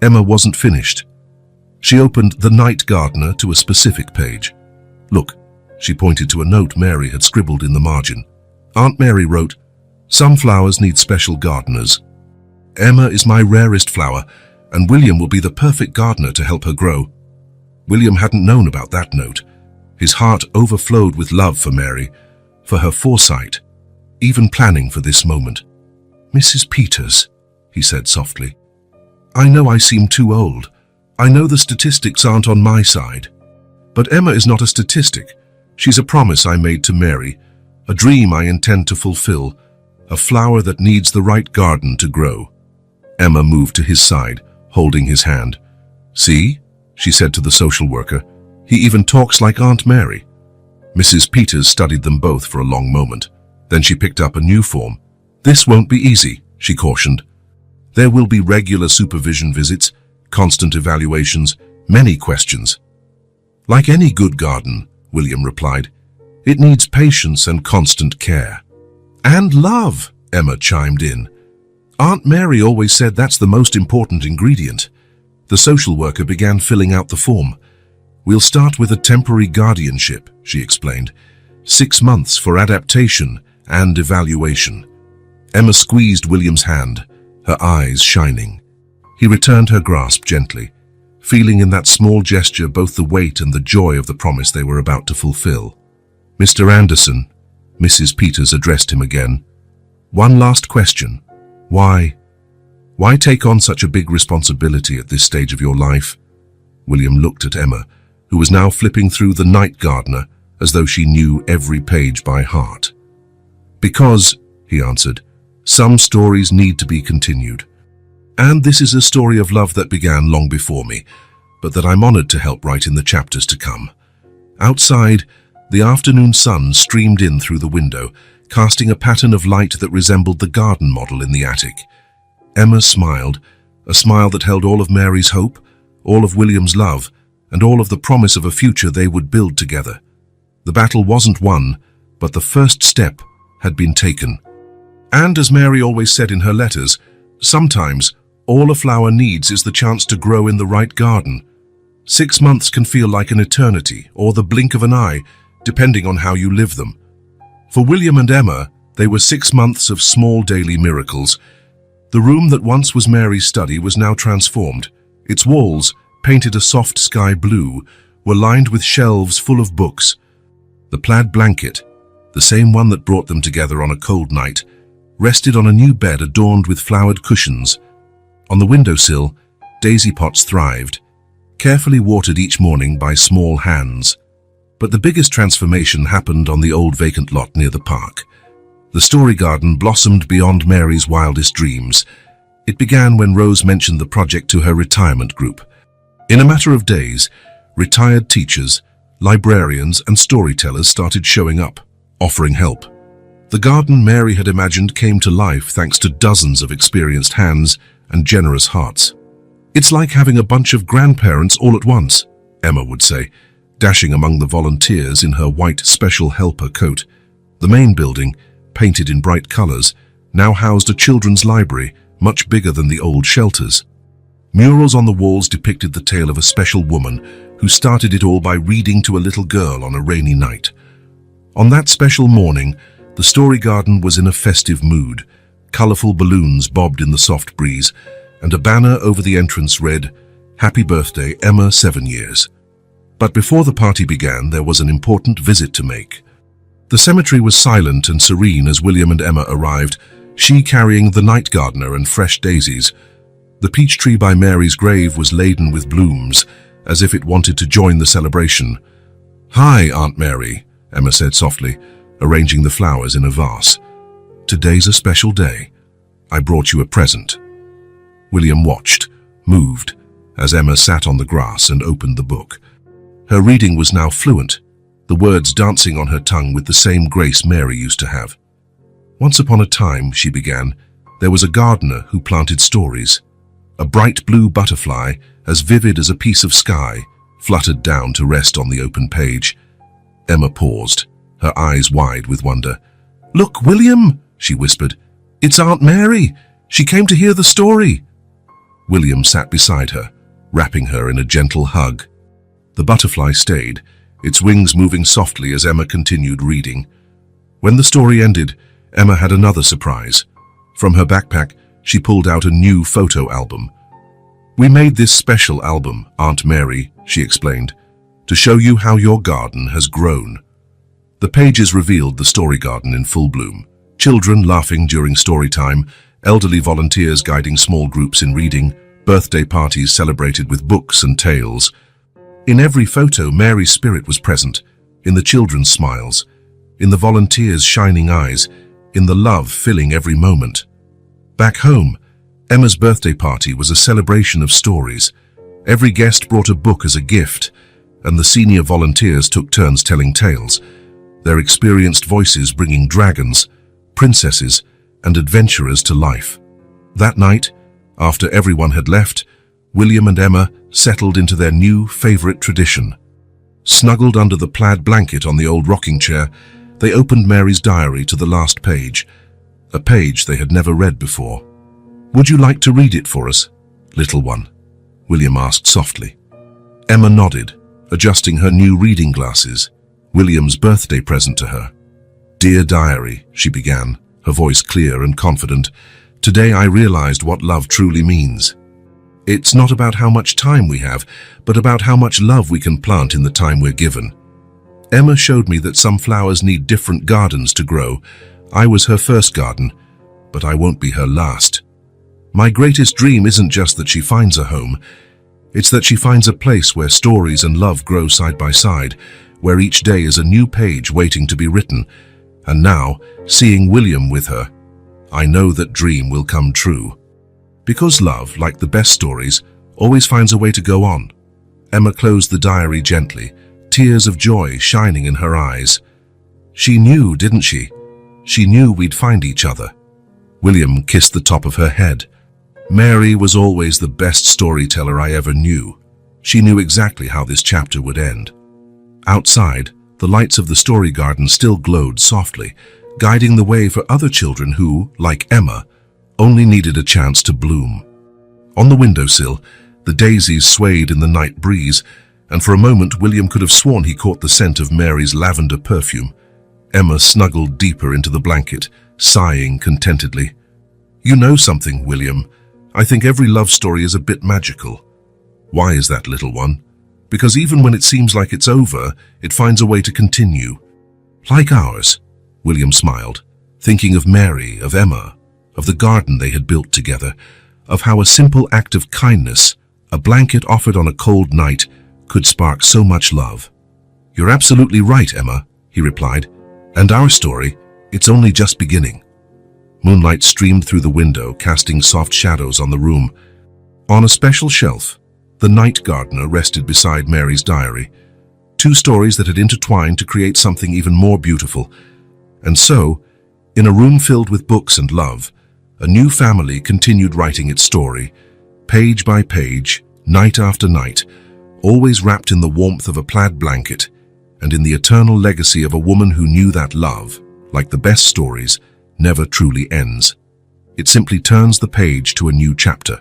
Emma wasn't finished. She opened The Night Gardener to a specific page. "Look," she pointed to a note Mary had scribbled in the margin. "Aunt Mary wrote, 'Some flowers need special gardeners. Emma is my rarest flower, and William will be the perfect gardener to help her grow.'" William hadn't known about that note. His heart overflowed with love for Mary, for her foresight, even planning for this moment. "Mrs. Peters," he said softly, "I know I seem too old. I know the statistics aren't on my side. But Emma is not a statistic. She's a promise I made to Mary, a dream I intend to fulfill, a flower that needs the right garden to grow." Emma moved to his side, holding his hand. "See?" she said to the social worker. "He even talks like Aunt Mary." Mrs. Peters studied them both for a long moment. Then she picked up a new form. "This won't be easy," she cautioned. "There will be regular supervision visits, constant evaluations, many questions." "Like any good garden," William replied, "it needs patience and constant care." "And love," Emma chimed in. "Aunt Mary always said that's the most important ingredient." The social worker began filling out the form. "We'll start with a temporary guardianship," she explained. 6 months for adaptation and evaluation." Emma squeezed William's hand, her eyes shining. He returned her grasp gently, feeling in that small gesture both the weight and the joy of the promise they were about to fulfill. "Mr. Anderson," Mrs. Peters addressed him again. "One last question. Why? Why take on such a big responsibility at this stage of your life?" William looked at Emma, who was now flipping through The Night Gardener as though she knew every page by heart. "Because," he answered, "some stories need to be continued. And this is a story of love that began long before me, but that I'm honored to help write in the chapters to come." Outside, the afternoon sun streamed in through the window, casting a pattern of light that resembled the garden model in the attic. Emma smiled, a smile that held all of Mary's hope, all of William's love, and all of the promise of a future they would build together. The battle wasn't won, but the first step had been taken. And as Mary always said in her letters, sometimes all a flower needs is the chance to grow in the right garden. 6 months can feel like an eternity or the blink of an eye, depending on how you live them. For William and Emma, They were 6 months of small daily miracles. The room that once was Mary's study was now transformed. Its walls, painted a soft sky blue, were lined with shelves full of books. The plaid blanket, the same one that brought them together on a cold night, rested on a new bed adorned with flowered cushions. On the windowsill, daisy pots thrived, carefully watered each morning by small hands. But the biggest transformation happened on the old vacant lot near the park. The story garden blossomed beyond Mary's wildest dreams. It began when Rose mentioned the project to her retirement group. In a matter of days, retired teachers, librarians, and storytellers started showing up, offering help. The garden Mary had imagined came to life thanks to dozens of experienced hands and generous hearts. "It's like having a bunch of grandparents all at once," Emma would say, dashing among the volunteers in her white special helper coat. The main building, painted in bright colors, now housed a children's library much bigger than the old shelters. Murals on the walls depicted the tale of a special woman who started it all by reading to a little girl on a rainy night. On that special morning, the story garden was in a festive mood. Colorful balloons bobbed in the soft breeze, and a banner over the entrance read, "Happy birthday, Emma, 7 years." But before the party began, there was an important visit to make. The cemetery was silent and serene as William and Emma arrived, she carrying the night gardener and fresh daisies. The peach tree by Mary's grave was laden with blooms, as if it wanted to join the celebration. "Hi, Aunt Mary," Emma said softly, arranging the flowers in a vase. "Today's a special day. I brought you a present." William watched, moved, as Emma sat on the grass and opened the book. Her reading was now fluent, the words dancing on her tongue with the same grace Mary used to have. "Once upon a time," she began, "there was a gardener who planted stories. A bright blue butterfly, as vivid as a piece of sky, fluttered down to rest on the open page." Emma paused, her eyes wide with wonder. "Look, William," she whispered. "It's Aunt Mary. She came to hear the story." William sat beside her, wrapping her in a gentle hug. The butterfly stayed, its wings moving softly as Emma continued reading. When the story ended, Emma had another surprise. From her backpack, she pulled out a new photo album. "We made this special album, Aunt Mary," she explained, "to show you how your garden has grown." The pages revealed the story garden in full bloom. Children laughing during story time, elderly volunteers guiding small groups in reading, birthday parties celebrated with books and tales. In every photo, Mary's spirit was present, in the children's smiles, in the volunteers' shining eyes, in the love filling every moment. Back home, Emma's birthday party was a celebration of stories. Every guest brought a book as a gift, and the senior volunteers took turns telling tales, their experienced voices bringing dragons, princesses, and adventurers to life. That night, after everyone had left, William and Emma settled into their new favorite tradition. Snuggled under the plaid blanket on the old rocking chair, they opened Mary's diary to the last page, a page they had never read before. "Would you like to read it for us, little one?" William asked softly. Emma nodded, adjusting her new reading glasses, William's birthday present to her. "Dear diary," she began, her voice clear and confident, "today I realized what love truly means. It's not about how much time we have, but about how much love we can plant in the time we're given. Emma showed me that some flowers need different gardens to grow. I was her first garden, but I won't be her last. My greatest dream isn't just that she finds a home. It's that she finds a place where stories and love grow side by side, where each day is a new page waiting to be written. And now, seeing William with her, I know that dream will come true. Because love, like the best stories, always finds a way to go on." Emma closed the diary gently, tears of joy shining in her eyes. She knew, didn't she? She knew we'd find each other. William kissed the top of her head. Mary was always the best storyteller I ever knew. She knew exactly how this chapter would end. Outside, the lights of the story garden still glowed softly, guiding the way for other children who, like Emma, only needed a chance to bloom. On the windowsill, the daisies swayed in the night breeze, and for a moment William could have sworn he caught the scent of Mary's lavender perfume. Emma snuggled deeper into the blanket, sighing contentedly. You know something, William. I think every love story is a bit magical. Why is that, little one? Because even when it seems like it's over, it finds a way to continue. Like ours, William smiled, thinking of Mary, of Emma, of the garden they had built together, of how a simple act of kindness, a blanket offered on a cold night, could spark so much love. You're absolutely right, Emma, he replied. And our story, it's only just beginning. Moonlight streamed through the window, casting soft shadows on the room. On a special shelf, the night gardener rested beside Mary's diary, 2 stories that had intertwined to create something even more beautiful. And so, in a room filled with books and love, a new family continued writing its story, page by page, night after night, always wrapped in the warmth of a plaid blanket and in the eternal legacy of a woman who knew that love, like the best stories, never truly ends. It simply turns the page to a new chapter.